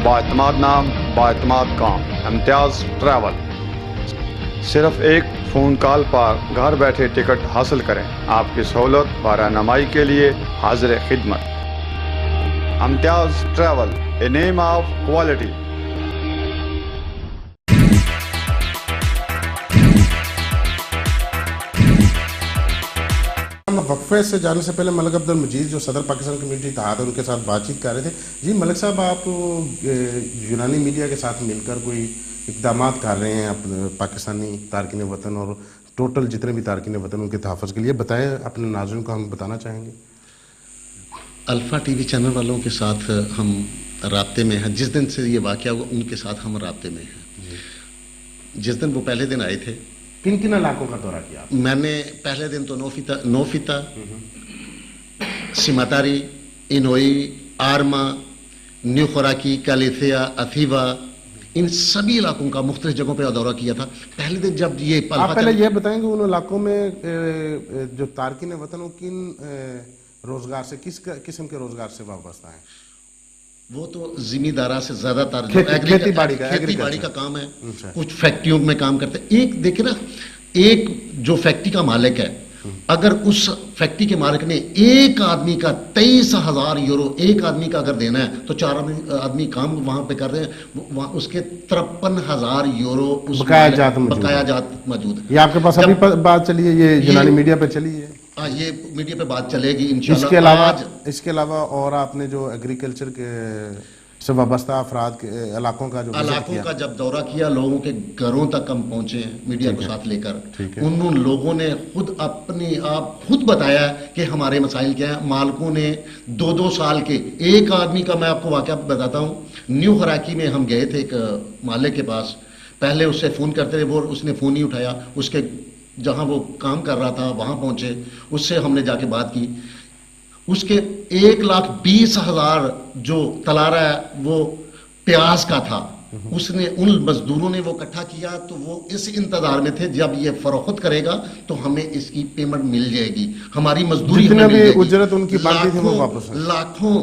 Q: बाएतमाद नाम, बाएतमाद काम। इम्तियाज ट्रैवल। सिर्फ एक फ़ोन कॉल पर घर बैठे टिकट हासिल करें। आपकी सहूलत व रहनुमाई के लिए हाजिर खिदमत। Imtiaz travel, a name of quality.
A: वक्फे से जाने से पहले मलिक अब्दुल मजीद जो सदर पाकिस्तान कम्युनिटी इत्तेहाद है, उनके साथ बातचीत कर रहे थे। जी मलिक साहब, आप यूनानी मीडिया के साथ मिलकर कोई इक़दाम कर रहे हैं पाकिस्तानी तारकिन वतन और टोटल जितने भी तारकिन वतन उनके तहफ़्फ़ुज़ के लिए, बताएं अपने नाज़रीन को, हम बताना चाहेंगे।
P: अल्फ़ा टीवी चैनल वालों के साथ हम राब्ते में हैं। जिस दिन से ये वाक़या हुआ उनके साथ हम राब्ते में हैं। जिस दिन वो पहले दिन आए थे,
A: किन किन इलाकों का दौरा किया?
P: मैंने पहले दिन तो नोफिता, सिमातारी, इनोई, आर्मा, न्यू खुराकी, कैलिथिया, अथीवा, इन सभी इलाकों का मुख्तलिफ जगहों पर दौरा किया था। पहले दिन जब ये
A: आप पहले ये बताएंगे उन इलाकों में जो तारकिन वतन किन रोजगार से, किस किस्म के रोजगार से वाबस्ता हैं?
P: वो तो जिम्मेदारा से ज्यादातर
A: खेती
P: बाड़ी का काम है, कुछ फैक्ट्रियों में काम करते हैं। एक देखिए ना, एक जो फैक्ट्री का मालिक है, अगर उस फैक्ट्री के मालिक ने एक आदमी का 23,000 यूरो एक आदमी का अगर देना है, तो 4 आदमी काम वहां पे कर रहे हैं, उसके 53,000 यूरो
A: बकाया जात
P: मौजूद है।
A: ये आपके पास अभी बात चली है, ये यूनानी मीडिया पे चली है?
P: ये मीडिया पे बात चलेगी इंशाल्लाह।
A: इसके अलावा और आपने जो एग्रीकल्चर के से वाबस्ता अफराद के इलाकों का
P: जब दौरा किया, लोगों के घरों तक हम पहुंचे हैं मीडिया को साथ लेकर, उन लोगों ने खुद अपने आप खुद बताया कि हमारे मसाइल क्या है। मालकों ने 2-2 साल के, एक आदमी का मैं आपको वाकया बताता हूँ, न्यू हराकी में हम गए थे एक मालिक के पास, पहले उससे फ़ोन करते थे, वो उसने फ़ोन नहीं उठाया, उसके जहाँ वो काम कर रहा था वहाँ पहुँचे, उससे हमने जाके बात की, उसके 1,20,000 जो तलारा है वो प्याज का था, उसने उन मजदूरों ने वो इकट्ठा किया, तो वो इस इंतजार में थे जब ये फरोख्त करेगा तो हमें इसकी पेमेंट मिल जाएगी, हमारी मजदूरी
A: जितने भी उजरत उनकी बाकी थी वो वापस,
P: लाखों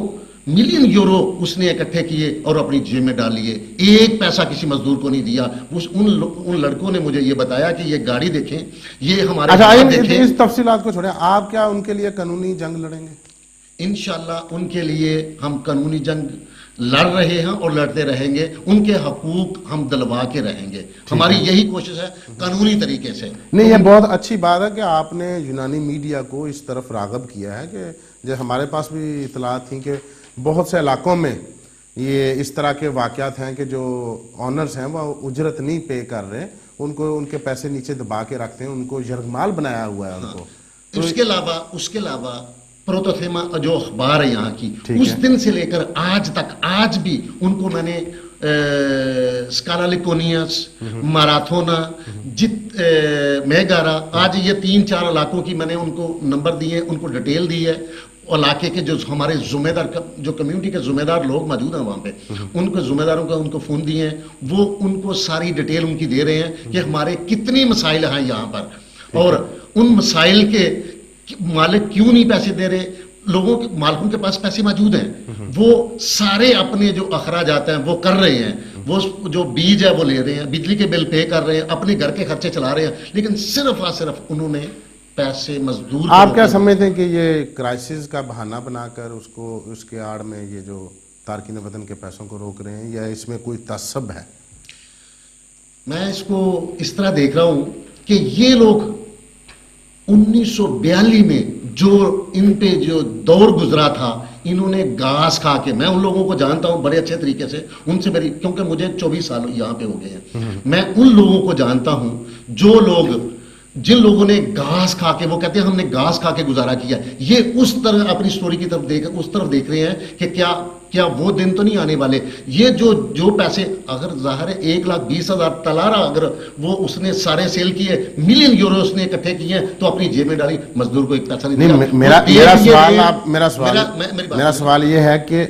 P: मिलियन यूरो उसने इकट्ठे किए और अपनी जेब में डाल लिए, एक पैसा किसी मजदूर को नहीं दिया। उन लड़कों ने मुझे ये बताया कि ये गाड़ी देखें, ये हमारे
A: इस तफसीलात को छोड़ें, आप क्या उनके लिए कानूनी जंग लड़ेंगे?
P: इंशाल्लाह उनके लिए हम कानूनी जंग लड़ रहे हैं और लड़ते रहेंगे, उनके हकूक हम दिलवा के रहेंगे, हमारी यही कोशिश है कानूनी तरीके से।
A: नहीं, ये बहुत अच्छी बात है कि आपने यूनानी मीडिया को इस तरफ राग़ब किया है, कि जो हमारे पास भी इतलात थी कि बहुत से इलाकों में ये इस तरह के वाक़यात हैं कि जो ऑनर्स हैं वो उजरत नहीं पे कर रहे, उनको उनके पैसे नीचे दबा के रखते हैं, उनको यरगमाल बनाया हुआ है उनको।
P: तो उसके अलावा प्रोतोथेमा जो अखबार है यहाँ की, उस दिन से लेकर आज तक, आज भी उनको मैंने स्काला लिकोनियस, मैराथोना, मेगारा, आज ये 3-4 इलाकों की मैंने उनको नंबर दिए, उनको डिटेल दी है, इलाके के जो हमारे जुम्मेदार, जो कम्युनिटी के जुम्मेदार लोग मौजूद हैं वहाँ पे, उनको जुम्मेदारों का उनको फ़ोन दिए हैं, वो उनको सारी डिटेल उनकी दे रहे हैं कि हमारे कितने मसाइल हैं यहाँ पर, और उन मसाइल के मालिक क्यों नहीं पैसे दे रहे। लोगों के मालिकों के पास पैसे मौजूद हैं, वो सारे अपने जो अखराजात हैं वो कर रहे हैं, वो जो बीज है वो ले रहे हैं, बिजली के बिल पे कर रहे हैं, अपने घर के खर्चे चला रहे हैं, लेकिन सिर्फ और सिर्फ उन्होंने पैसे मजदूर।
A: आप क्या समझते हैं कि ये क्राइसिस का बहाना बनाकर उसको, उसके आड़ में ये जो तारकीन वतन के पैसों को रोक रहे हैं, या इसमें कोई तसब है?
P: मैं इसको इस तरह देख रहा हूं कि ये लोग 1942 में जो इन पे जो दौर गुजरा था, इन्होंने घास खा के, मैं उन लोगों को जानता हूं बड़े अच्छे तरीके से, उनसे मेरी, क्योंकि मुझे 24 साल यहाँ पे हो गए हैं, मैं उन लोगों को जानता हूं जो लोग, जिन लोगों ने घास खा के, वो कहते हैं हमने घास खा के गुजारा किया, ये उस तरह अपनी स्टोरी की तरफ उस तरफ देख रहे हैं कि क्या वो दिन तो नहीं आने वाले। ये जो पैसे, अगर जाहिर है 1,20,000 तलारा अगर वो उसने सारे सेल किए, मिलियन यूरो उसने इकट्ठे किए, तो अपनी जेब में डाली, मजदूर को एक पैसा नहीं दिया।
A: मेरा सवाल ये है कि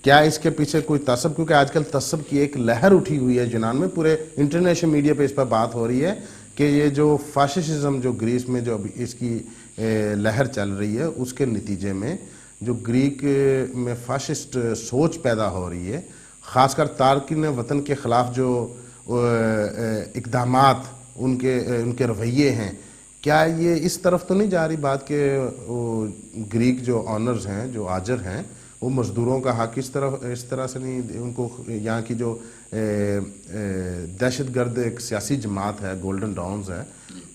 A: क्या इसके पीछे कोई तसब, क्योंकि आजकल तसब की एक लहर उठी हुई है यूनान में, पूरे इंटरनेशनल मीडिया पे इस पर बात हो रही है कि ये जो फाशिज्म जो ग्रीस में जो अभी इसकी लहर चल रही है, उसके नतीजे में जो ग्रीक में फाशिस्ट सोच पैदा हो रही है, ख़ासकर तारकीन वतन के ख़िलाफ़ जो इक़दामात उनके रवैये हैं, क्या ये इस तरफ तो नहीं जा रही बात कि ग्रीक जो ऑनर्स हैं, जो आजर हैं, वो मज़दूरों का हक इस तरह से नहीं, उनको यहाँ की जो दहशतगर्द एक सियासी जमात है, गोल्डन डाउन्स है,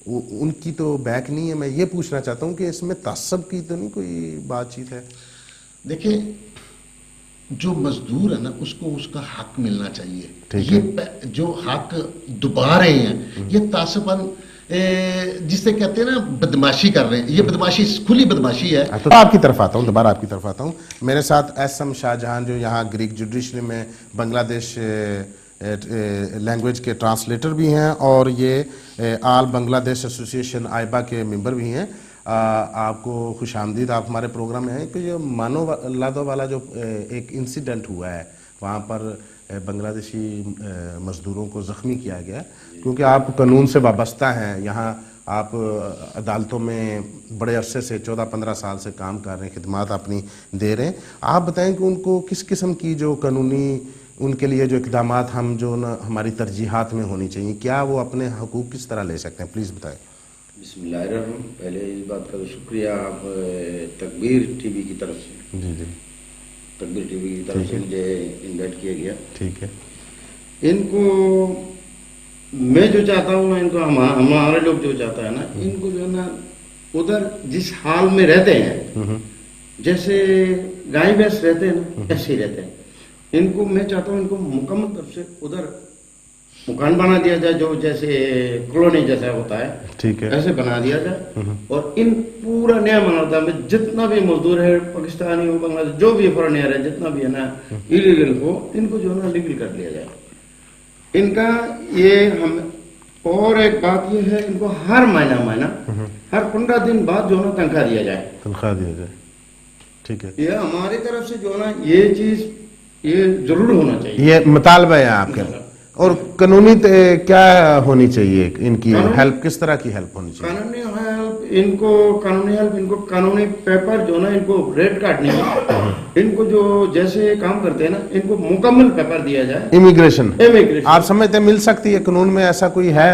A: उनकी तो बैक नहीं है। मैं ये पूछना चाहता हूँ कि इसमें तसब की तो नहीं कोई बातचीत है?
P: देखिए, जो मजदूर है ना, उसको उसका हक मिलना चाहिए। ये जो हक दुबा रहे हैं, ये तासबन जिसे कहते हैं ना बदमाशी कर रहे हैं, ये बदमाशी खुली बदमाशी है।
A: तो आपकी तरफ आता हूँ, दोबारा आपकी तरफ आता हूँ। मेरे साथ एस.एम. शाहजहां जो यहाँ ग्रीक जुडिशरी में बांग्लादेश लैंग्वेज के ट्रांसलेटर भी हैं और ये आल बांग्लादेश एसोसिएशन आइबा के मेंबर भी हैं। आपको खुश आमदीद, आप हमारे प्रोग्राम में हैं। कि जो मानो लादो वाला जो एक इंसिडेंट हुआ है, वहाँ पर बांग्लादेशी मज़दूरों को ज़ख्मी किया गया, क्योंकि आप कानून से वाबस्ता हैं, यहाँ آپ عدالتوں میں بڑے عرصے سے 14-15 سال سے کام کر رہے ہیں, خدمات اپنی دے رہے ہیں. آپ بتائیں کہ ان کو کس قسم کی جو قانونی ان کے لیے جو اقدامات ہم جو ہماری ترجیحات میں ہونی چاہیے, کیا وہ اپنے حقوق کس طرح لے سکتے ہیں؟ پلیز بتائیں.
S: بسم اللہ الرحمن الرحیم. پہلے اس بات کا شکریہ آپ تکبیر ٹی وی کی طرف سے,
A: جی
S: تکبیر ٹی وی کی طرف سے مجھے انوائٹ کیا گیا.
A: ٹھیک ہے.
S: ان کو میں جو چاہتا ہوں نا, ان کو ہمارے لوگ جو چاہتا ہے نا, ان کو جو ہے نا ادھر جس حال میں رہتے ہیں, جیسے گائے بھینس رہتے ہیں نا, ایسے ہی رہتے ہیں. ان کو میں چاہتا ہوں ان کو مکمل طرف سے ادھر مکان بنا دیا جائے, جو جیسے کالونی جیسا ہوتا ہے,
A: ٹھیک ہے,
S: ایسے بنا دیا جائے. اور ان پورا نیا بناتا ہے, جتنا بھی مزدور ہے, پاکستانی ہو, بنگلہ دیش, جو بھی فورنر ہے, جتنا بھی ہے نا ایلیگل ہو, ان کو جو ہے نا لیگل کر لیا جائے. ان کا یہ ہم اور ایک بات یہ ہے, ان کو ہر مہینہ ہر 15 دن بعد جو ہے نا تنخواہ دیا جائے.
A: تنخواہ دیا جائے, ٹھیک ہے.
S: یہ ہماری طرف سے جو ہے نا یہ چیز یہ ضرور ہونا چاہیے.
A: یہ مطالبہ ہے آپ کا. اور قانونی کیا ہونی چاہیے, ان کی ہیلپ کس طرح کی ہیلپ ہونی چاہیے؟
S: قانونی ہیلپ ان کو قانونی پیپر جو نا ان کو ریٹ کارڈ نہیں ہے, ان کو جو جیسے کام کرتے ہیں نا, ان کو مکمل پیپر دیا جائے.
A: امیگریشن آپ سمجھتے ہیں مل سکتی ہے قانون میں, ایسا کوئی ہے؟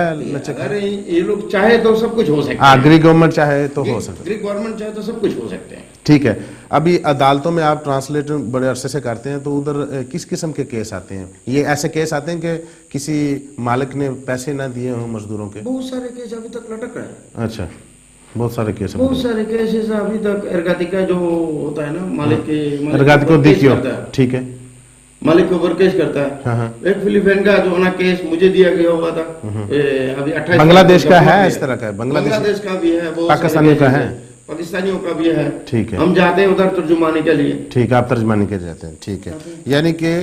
S: اگر یہ لوگ چاہے تو سب کچھ ہو سکتا ہے.
A: گری گورنمنٹ چاہے تو ہو سکتا ہے.
S: گری گورنمنٹ چاہے تو سب کچھ ہو سکتے ہیں.
A: ٹھیک ہے. ابھی عدالتوں میں آپ ٹرانسلیٹر بڑے عرصے سے کرتے ہیں, تو ادھر کس قسم کے کیس آتے ہیں؟ یہ ایسے کیس آتے ہیں کہ کسی مالک نے پیسے نہ دیے ہوں مزدوروں کے؟
S: بہت سارے کیس ابھی تک لٹک رہے ہیں.
A: اچھا, بہت سارے کیس,
S: بہت سارے کیسز ابھی تک. ارگاتی کا جو ہوتا ہے نا, مالک کے
A: ارگاتی دیکھیے, ٹھیک ہے,
S: مالک کو ورکیش کرتا ہے. ایک فلپائن کا جو نا کیس مجھے دیا گیا ہوا تھا ابھی 28.
A: بنگلہ دیش کا ہے اس طرح کا؟
S: بنگلہ دیش کا بھی ہے,
A: پاکستانیوں کا ہے,
S: پاکستانیوں کا بھی ہے.
A: ٹھیک ہے.
S: ہم جاتے ہیں ادھر ترجمانی کے لیے.
A: ٹھیک ہے, آپ ترجمانی کے جاتے ہیں. ٹھیک ہے. یعنی کہ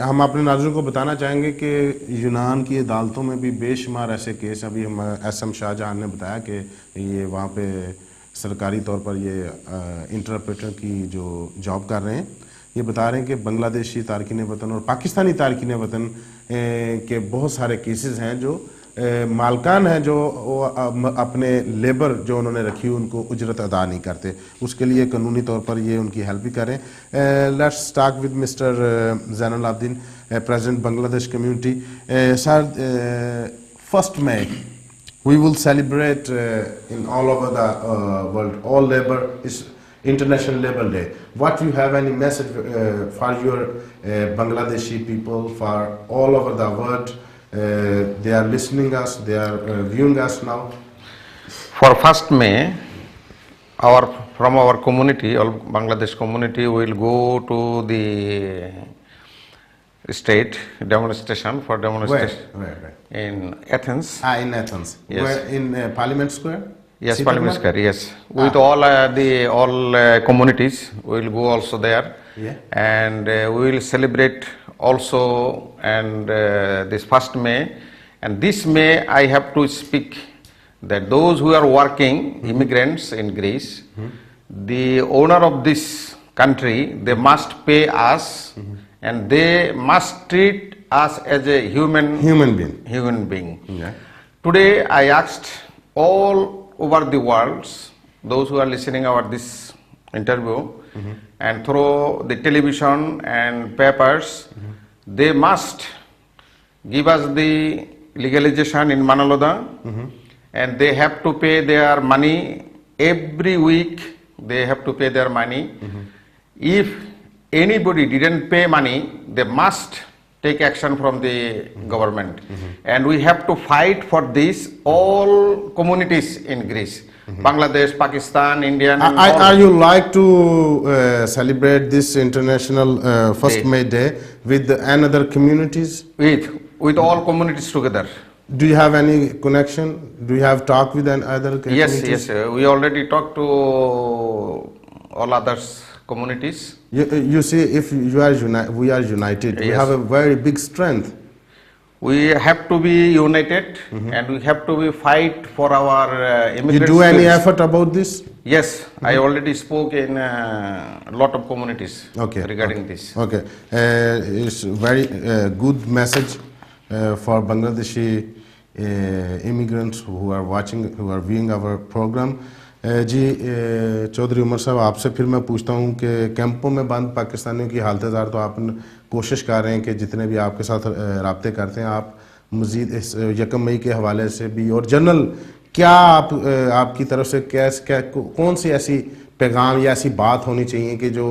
A: ہم اپنے ناظرین کو بتانا چاہیں گے کہ یونان کی عدالتوں میں بھی بے شمار ایسے کیس, ابھی ہم ایس ایم شاہ جہاں نے بتایا کہ یہ وہاں پہ سرکاری طور پر یہ انٹرپریٹر کی جو جاب کر رہے ہیں, یہ بتا رہے ہیں کہ بنگلہ دیشی تارکین وطن اور پاکستانی تارکین وطن کے بہت سارے کیسز ہیں جو مالکان ہیں جو اپنے لیبر جو انہوں نے رکھی ان کو اجرت ادا نہیں کرتے, اس کے لیے قانونی طور پر یہ ان کی ہیلپ بھی کریں. Let's talk with mister Zain ul Abedin, president Bangladesh community. Sir, 1st May we will celebrate in all over the world, all labor is International Labor Day. What you have any message for your Bangladeshi people, for all over the world? They are listening us, they are viewing us now.
N: For 1st May, from our community, all Bangladesh community, will go to the state demonstration for demonstration.
A: Where?
N: In Athens.
A: In Athens.
N: Yes.
A: Where, in Parliament Square?
N: Yes, Parliament Square. Yes, with all communities, we will go also there.
A: Yeah.
N: And we will celebrate also and this 1st May. And this May I have to speak that those who are working, immigrants in Greece, the owner of this country, they must pay us and they must treat us as a human being.
A: Yeah.
N: Today I asked all over the world, those who are listening about this interview, and through the television and papers, they must give us the legalization in Manaloda, and they have to pay their money every week. They have to pay their money. If anybody didn't pay money, they must take action from the government. And we have to fight for this, all communities in Greece, Bangladesh, Pakistan, Indian.
A: Are you like to celebrate this international 1st May day with another communities?
N: With all communities together.
A: Do you have any connection? Do you have talk with other communities?
N: Yes, we already talked to all others communities.
A: You see, if we are united, we have a very big strength.
N: We have to be united and we have to fight for our immigrants.
A: You do any effort about this?
N: Yes, I already spoke in a lot of communities regarding this.
A: Okay, it's very good message for Bangladeshi immigrants who are watching, who are viewing our program. जी चौधरी उमर साहब, आपसे फिर मैं पूछता हूँ कि कैंपों में बंद पाकिस्तानियों की हालत ज़ार, तो आप कोशिश कर रहे हैं कि जितने भी आपके साथ राब्ते करते हैं आप मज़ीद इस 1 मई के हवाले से भी, और जनरल क्या आपकी तरफ से क्या कौन सी ऐसी पैगाम या ऐसी बात होनी चाहिए कि जो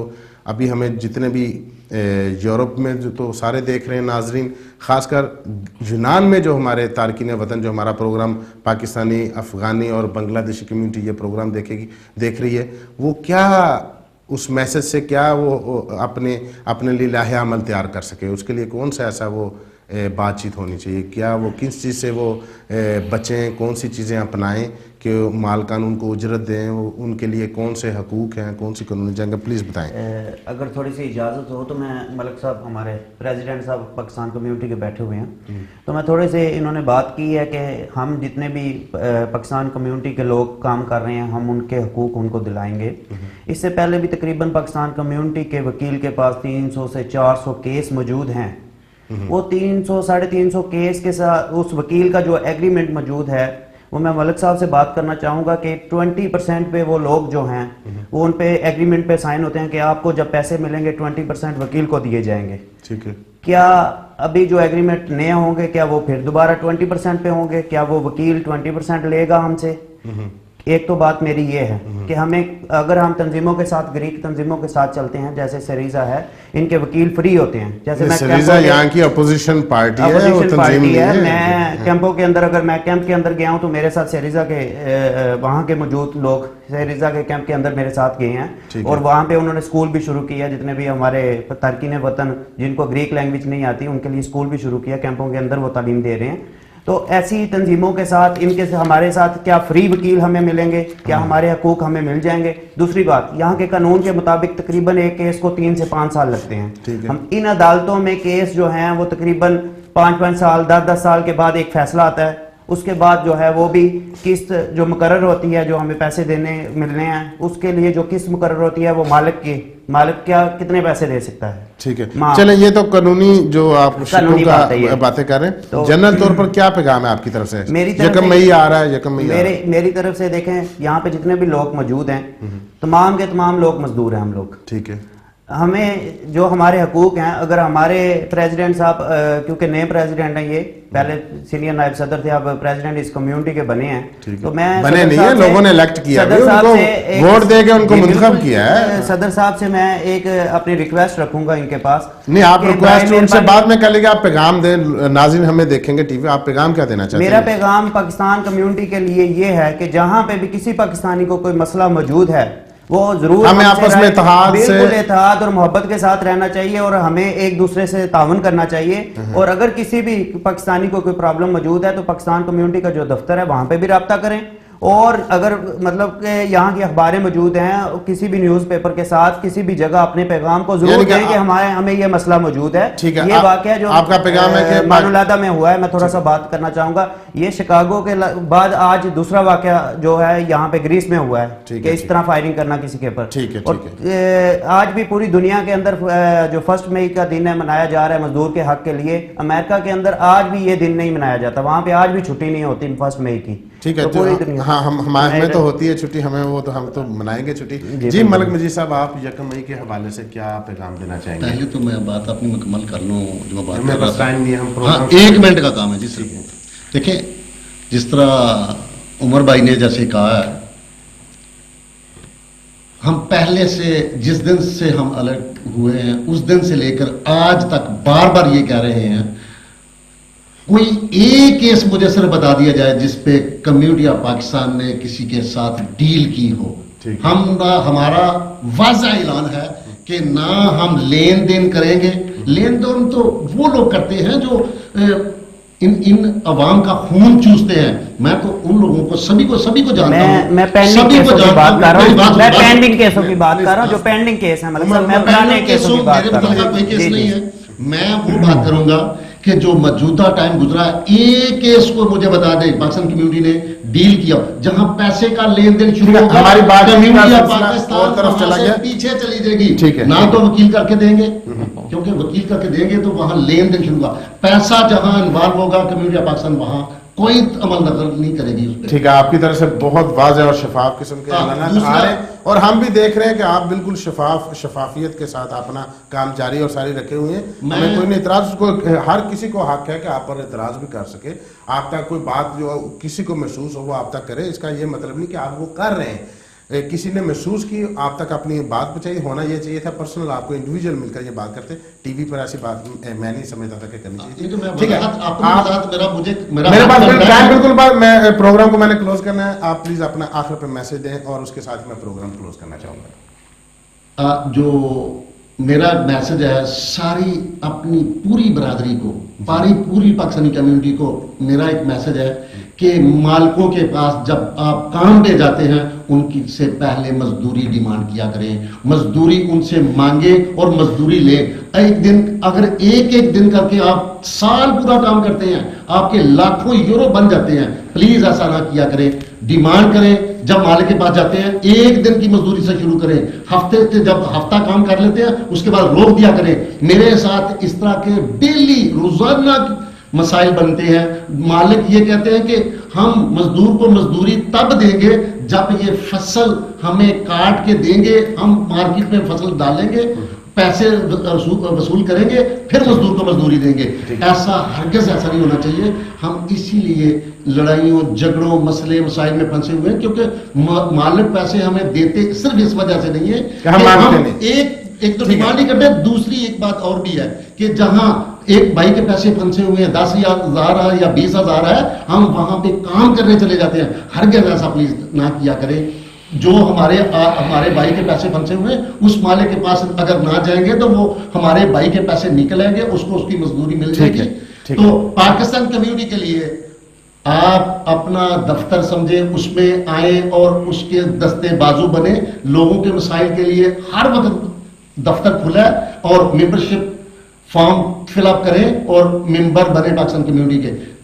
A: अभी हमें जितने भी यूरोप में जो तो सारे देख रहे हैं नाजरीन, ख़ासकर यूनान में जो हमारे तारकीन वतन, जो हमारा प्रोग्राम पाकिस्तानी, अफ़गानी और बांग्लादेशी कम्युनिटी ये प्रोग्राम देख रही है, वो क्या उस मैसेज से क्या वो अपने लिए लाहे अमल तैयार कर सके, उसके लिए कौन सा ऐसा वो बातचीत होनी चाहिए, क्या वो किस चीज़ से वो बचें, कौन सी चीज़ें अपनाएं कि माल कानून को उजरत दें, उनके लिए कौन से हकूक़ हैं, कौन सी कानूनी जंग, प्लीज़ बताएं।
O: अगर थोड़ी सी इजाज़त हो तो मैं मलिक साहब, हमारे प्रेसिडेंट साहब पाकिस्तान कम्युनिटी के बैठे हुए हैं, तो मैं थोड़े से इन्होंने बात की है कि हम जितने भी पाकिस्तान कम्युनिटी के लोग काम कर रहे हैं हम उनके हकूक़ उनको दिलाएंगे। इससे पहले भी तकरीबन पाकिस्तान कम्युनिटी के वकील के पास 300 से 400 केस मौजूद हैं। वो 300 साढ़े 300 केस के साथ उस वकील का जो एग्रीमेंट मौजूद है, वो मैं मलिक साहब से बात करना चाहूँगा कि 20% पे वो लोग जो हैं वो उन पे एग्रीमेंट पे साइन होते हैं कि आपको जब पैसे मिलेंगे 20% वकील को दिए जाएंगे।
A: ठीक है।
O: क्या अभी जो एग्रीमेंट नए होंगे क्या वो फिर दोबारा 20% पे होंगे? क्या वो वकील 20% लेगा हमसे? एक तो बात मेरी ये है कि हमें, अगर हम तंजीमों के साथ, ग्रीक तंजीमों के साथ चलते हैं, जैसे सिरीजा है, इनके वकील फ्री होते हैं। जैसे मैं
A: सिरीजा यहाँ की अपोजिशन पार्टी है,
O: मैं कैंपों के अंदर, अगर मैं कैंप के अंदर गया हूँ तो मेरे साथ सिरीजा के वहाँ के मौजूद लोग सिरीजा के कैंप के अंदर मेरे साथ गए हैं, और वहाँ पे उन्होंने स्कूल भी शुरू किया। जितने भी हमारे तारकीन वतन जिनको ग्रीक लैंग्वेज नहीं आती उनके लिए स्कूल भी शुरू किया, कैंपों के अंदर वो तालीम दे रहे हैं। तो ऐसी तंजीमों के साथ, इनके हमारे साथ क्या फ्री वकील हमें मिलेंगे? क्या हमारे हकूक हमें मिल जाएंगे? दूसरी बात, यहाँ के कानून के मुताबिक तकरीबन एक केस को 3 से 5 साल लगते हैं। हम इन अदालतों में केस जो हैं वो तकरीबन 5-5 साल, 10-10 साल के बाद एक फैसला आता है। उसके बाद जो है वो भी किस्त जो मुकर्रर होती है, जो हमें पैसे मिलने हैं, उसके लिए जो किस्त मुकर्रर होती है वो मालिक क्या कितने पैसे दे सकता है।
A: ठीक है, चले ये तो कानूनी जो आप बातें कर रहे हैं, तो जनरल तौर पर क्या पैगाम है आपकी तरफ से? यकम मई आ रहा है,
O: मेरी तरफ से देखें, यहाँ पे जितने भी लोग मौजूद हैं तमाम के तमाम लोग मजदूर हैं हम लोग।
A: ठीक है।
O: हमें जो हमारे हकूक हैं, अगर हमारे प्रेसिडेंट साहब, क्योंकि नए प्रेसिडेंट हैं, ये पहले सीनियर नायब सदर थे, अब प्रेसिडेंट इस कम्युनिटी के बने हैं, तो मैं
A: बने नहीं है, लोगों ने इलेक्ट किया है, उनको वोट देके उनको मुंतखब किया है।
O: सदर साहब से मैं एक अपनी रिक्वेस्ट रखूंगा इनके पास।
A: नहीं, आप रिक्वेस्ट उनसे बाद में कर लेंगे, आप पैगाम दें, नाज़रीन हमें देखेंगे टीवी, आप पैगाम क्या देना चाहते हैं?
O: मेरा पैगाम पाकिस्तान कम्युनिटी के लिए ये है कि जहाँ पे भी किसी पाकिस्तानी को कोई मसला मौजूद है वो जरूर
A: हमें आपस में
O: इत्तेहाद और मोहब्बत के साथ रहना चाहिए, और हमें एक दूसरे से तावन करना चाहिए। और अगर किसी भी पाकिस्तानी को कोई प्रॉब्लम मौजूद है तो पाकिस्तान कम्युनिटी का जो दफ्तर है वहां पे भी राब्ता करें, और अगर मतलब कि यहाँ की अखबारें मौजूद हैं, किसी भी न्यूज़पेपर के साथ किसी भी जगह अपने पैगाम को जरूर दें कि हमें ये मसला मौजूद है।
A: ठीक है,
O: ये वाकया जो
A: आपका पैगाम है कि
O: मानुलादा में हुआ है, मैं थोड़ा सा बात करना चाहूंगा। ये शिकागो के बाद आज दूसरा वाकया जो है यहाँ पे ग्रीस में हुआ है कि इस तरह फायरिंग करना किसी के ऊपर। और आज भी पूरी दुनिया के अंदर जो 1 मई का दिन है मनाया जा रहा है मजदूर के हक के लिए। अमेरिका के अंदर आज भी ये दिन नहीं मनाया जाता, वहां पे आज भी छुट्टी नहीं होती 1 मई की।
A: ठीक है, तो पूरी दुनिया, हाँ, हमें तो होती है छुट्टी, हमें वो तो हम तो मनाएंगे छुट्टी। जी मलिक मजीद साहब, आप 1 मई के हवाले से क्या पैगाम देना चाहेंगे?
P: पहले तो मैं बात अपनी मुकम्मल कर लूँ जो बात कर
A: रहा था।
P: हाँ, 1 मिनट का काम है जी सिर्फ। देखिए, जिस तरह उमर भाई ने जैसे कहा है, हम पहले से जिस दिन से हम अलर्ट हुए हैं उस दिन से लेकर आज तक बार बार ये कह रहे हैं, कोई एक केस मुझे सिर्फ बता दिया जाए जिस पे कम्युनिटी ऑफ पाकिस्तान ने किसी के साथ डील की हो। हमारा वाज़ा ऐलान है कि ना हम लेन देन करेंगे। लेन देन तो वो लोग करते हैं जो इन अवाम का खून चूसते हैं। मैं तो उन लोगों को सभी को जानता हूं।
O: मैं पेंडिंग केसों की बात कर रहा हूं, मैं पेंडिंग केसों की बात कर रहा हूं, जो पेंडिंग केस है, मतलब मैं पुराने केसों की बात कर रहा हूं।
P: कोई केस नहीं है, मैं वो बात करूंगा कि जो मौजूदा टाइम गुजरा है, एक केस को मुझे बता दे पाकिस्तान कम्युनिटी ने डील किया जहां पैसे का लेन देन शुरू होगा,
A: हमारी बात
P: पाकिस्तान तरफ चला गया, पीछे चली जाएगी। ना तो वकील करके देंगे, क्योंकि वकील करके देंगे तो वहां लेन देन शुरू होगा। पैसा जहां इन्वॉल्व होगा कम्युनिटी ऑफ पाकिस्तान, वहां कोई अमल दखल नहीं करेगी उस पर।
A: ठीक है, आपकी तरफ से बहुत वाज़ेह और शफाफ किस्म के ऐलानात आ रहे हैं और हम भी देख रहे हैं कि आप बिल्कुल शफाफियत के साथ अपना काम जारी और सारी रखे हुए हैं। हमें कोई नहीं इतराज़, उसको हर किसी को हक है कि आप पर इतराज़ भी कर सके, आप तक कोई बात जो किसी को महसूस हो वो आप तक करे। इसका ये मतलब नहीं कि आप वो कर रहे हैं, किसी ने महसूस की आप तक अपनी बात पहुंचाई, होना ये चाहिए था पर्सनल, आपको इंडिविजुअल मिलकर ये बात करते। टीवी पर ऐसी बात मैं नहीं समझता था कि करनी चाहिए। ठीक है, मेरे पास टाइम बिल्कुल बाद, मैं प्रोग्राम को मैंने क्लोज करना है, आप प्लीज अपना आखिर पे मैसेज दें और उसके साथ मैं प्रोग्राम क्लोज करना चाहूँगा।
P: जो मेरा मैसेज है सारी अपनी पूरी बरादरी को, पूरी पाकिस्तानी कम्युनिटी को मेरा एक मैसेज है कि मालिकों के पास जब आप काम पे जाते हैं उनकी से पहले मजदूरी डिमांड किया करें, मजदूरी उनसे मांगे और मजदूरी ले। एक दिन अगर एक दिन करके आप साल पूरा काम करते हैं, आपके लाखों यूरो बन जाते हैं। प्लीज ऐसा ना किया करें, डिमांड करें। जब मालिक के पास जाते हैं एक दिन की मजदूरी से शुरू करें, हफ्ते से जब हफ्ता काम कर लेते हैं उसके बाद रोक दिया करें। मेरे साथ इस तरह के डेली रोजाना मसाइल बनते हैं। मालिक ये कहते हैं कि हम मजदूर को मजदूरी तब देंगे जब ये फसल हमें काट के देंगे, हम मार्केट में फसल डालेंगे, पैसे वसूल करेंगे, फिर मजदूर को मजदूरी देंगे। ऐसा हरगिज़ ऐसा नहीं होना चाहिए। हम इसीलिए लड़ाइयों, झगड़ों, मसले मसाइल में फंसे हुए हैं क्योंकि मालिक पैसे हमें देते सिर्फ इस वजह से नहीं है कि हम एक तो डिमांड ही करते। दूसरी एक बात और भी है कि जहां एक भाई के पैसे फंसे हुए हैं 10,000 या 20,000 है, हम वहां पे काम करने चले जाते हैं। हरगिज़ ऐसा प्लीज ना किया करें। जो हमारे भाई के पैसे फंसे हुए हैं उस मालिक के पास अगर ना जाएंगे तो वो हमारे भाई के पैसे निकलेंगे, उसको उसकी मजदूरी मिल जाएगी। तो पाकिस्तान कम्युनिटी के लिए आप अपना दफ्तर समझे, उसमें आए और उसके दस्ते बाजू बने। लोगों के मसाइल के लिए हर वक्त दफ्तर खुला है और मेंबरशिप फॉर्म फिलअप करें और मेंबर बने पाकिस्तान कम्युनिटी के।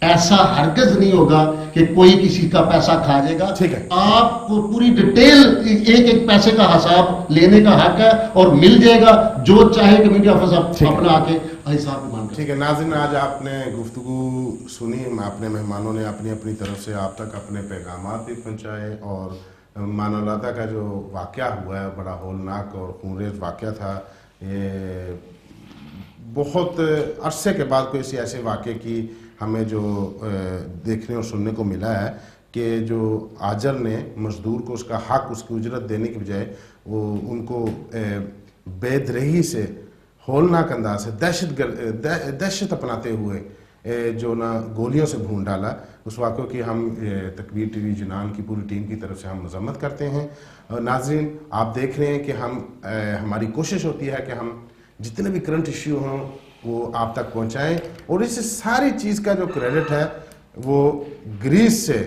P: ऐसा हरगिज़ नहीं होगा कि कोई किसी का पैसा खा जाएगा। ठीक है, आपको पूरी डिटेल एक पैसे का हिसाब लेने का हक है और मिल जाएगा। जो चाहे कम्युनिटी ऑफिस अपना आके हिसाब मान।
A: ठीक है नाज़रीन, आज आपने गुफ्तगू सुनी, अपने मेहमानों ने अपनी अपनी तरफ से आप तक अपने पैगामात भी पहुँचाए और मानवता का जो वाक़या हुआ है बड़ा होलनाक और खूनरेज़ वाक़या था। ये बहुत अरसे के बाद कोई ऐसे वाक़े की हमें जो देखने और सुनने को मिला है कि जो आजर ने मज़दूर को उसका हक, उसकी उजरत देने की बजाय वो उनको बेदरही से, होलनाक अंदाज से, दहशत अपनाते हुए जो ना गोलियों से भून डाला। उस वाक़े की हम तकबीर टीवी जुनान की पूरी टीम की तरफ से हम मज़म्मत करते हैं। नाज़रीन, आप देख रहे हैं कि हमारी कोशिश होती है कि हम जितने भी करंट इश्यू हों वो आप तक पहुंचाएं और इस सारी चीज़ का जो क्रेडिट है वो ग्रीस से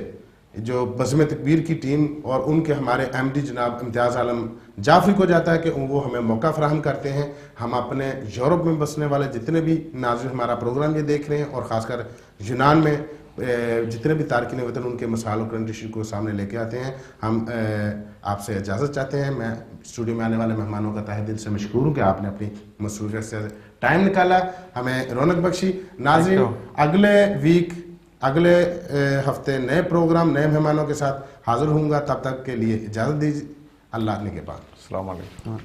A: जो बज़्म तकबीर की टीम और उनके हमारे एमडी जनाब इम्तियाज़ आलम जाफरी को जाता है कि वो हमें मौका फराहम करते हैं। हम अपने यूरोप में बसने वाले जितने भी नाज़रीन हमारा प्रोग्राम ये देख रहे हैं और ख़ासकर यूनान में जितने भी तारकीन वतन उनके मसाइल और करंट इशू को सामने लेके आते हैं। हम आपसे इजाज़त चाहते हैं। मैं स्टूडियो में आने वाले मेहमानों का तहे दिल से मशकूर हूँ कि आपने अपनी मसरूफियत से टाइम निकाला, हमें रौनक बख्शी। नाज़रीन, अगले हफ्ते नए प्रोग्राम, नए मेहमानों के साथ हाजिर होऊंगा। तब तक के लिए इजाज़त दीजिए। अल्लाह ने के बाद। अस्सलाम वालेकुम।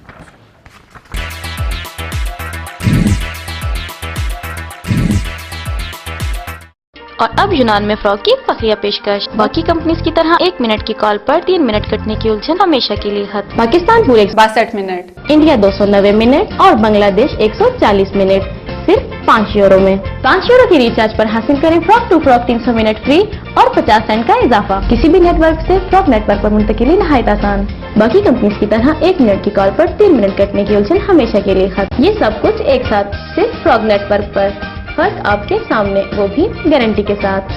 R: और अब यूनान में फ्रॉक की फखरिया पेशकश। बाकी कंपनीज की तरह 1 मिनट की कॉल पर 3 मिनट कटने की उलझन हमेशा के लिए खत्म। पाकिस्तान पूरे 62 मिनट, इंडिया 290 मिनट और बांग्लादेश 140 मिनट सिर्फ 5 यूरो में। 5 यूरो की रिचार्ज पर हासिल करें frock to frock 300 minute free और 50 सेंट का इजाफा। किसी भी नेटवर्क से फ्रॉक नेटवर्क पर मुंतकिली नहायत आसान। बाकी कंपनीज की तरह 1 मिनट की कॉल पर 3 मिनट कटने की उलझन हमेशा के लिए खत्म। ये सब कुछ एक साथ सिर्फ फ्रॉक नेटवर्क पर, फर्क आपके सामने, वो भी गारंटी के साथ।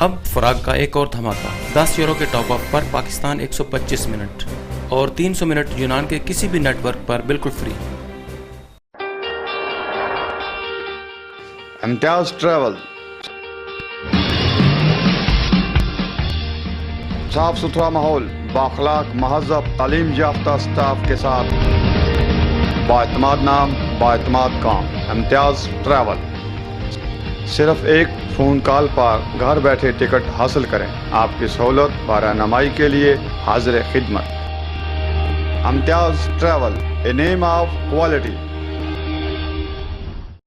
L: अब फराग का एक और धमाका। 10 यूरो के टॉप अप पर पाकिस्तान 125 मिनट और 300 मिनट यूनान के किसी भी नेटवर्क पर बिल्कुल फ्री।
Q: इम्तियाज ट्रैवल, साफ सुथरा माहौल, बाखलाक महज़ब तालीम याफ्ता स्टाफ के साथ बाएतमाद नाम, बाएतमाद काम। इम्तियाज ट्रैवल, صرف ایک فون کال پر گھر بیٹھے ٹکٹ حاصل کریں. آپ کی سہولت و رہنمائی کے لیے حاضر خدمت. امتیاز travel, a name of quality.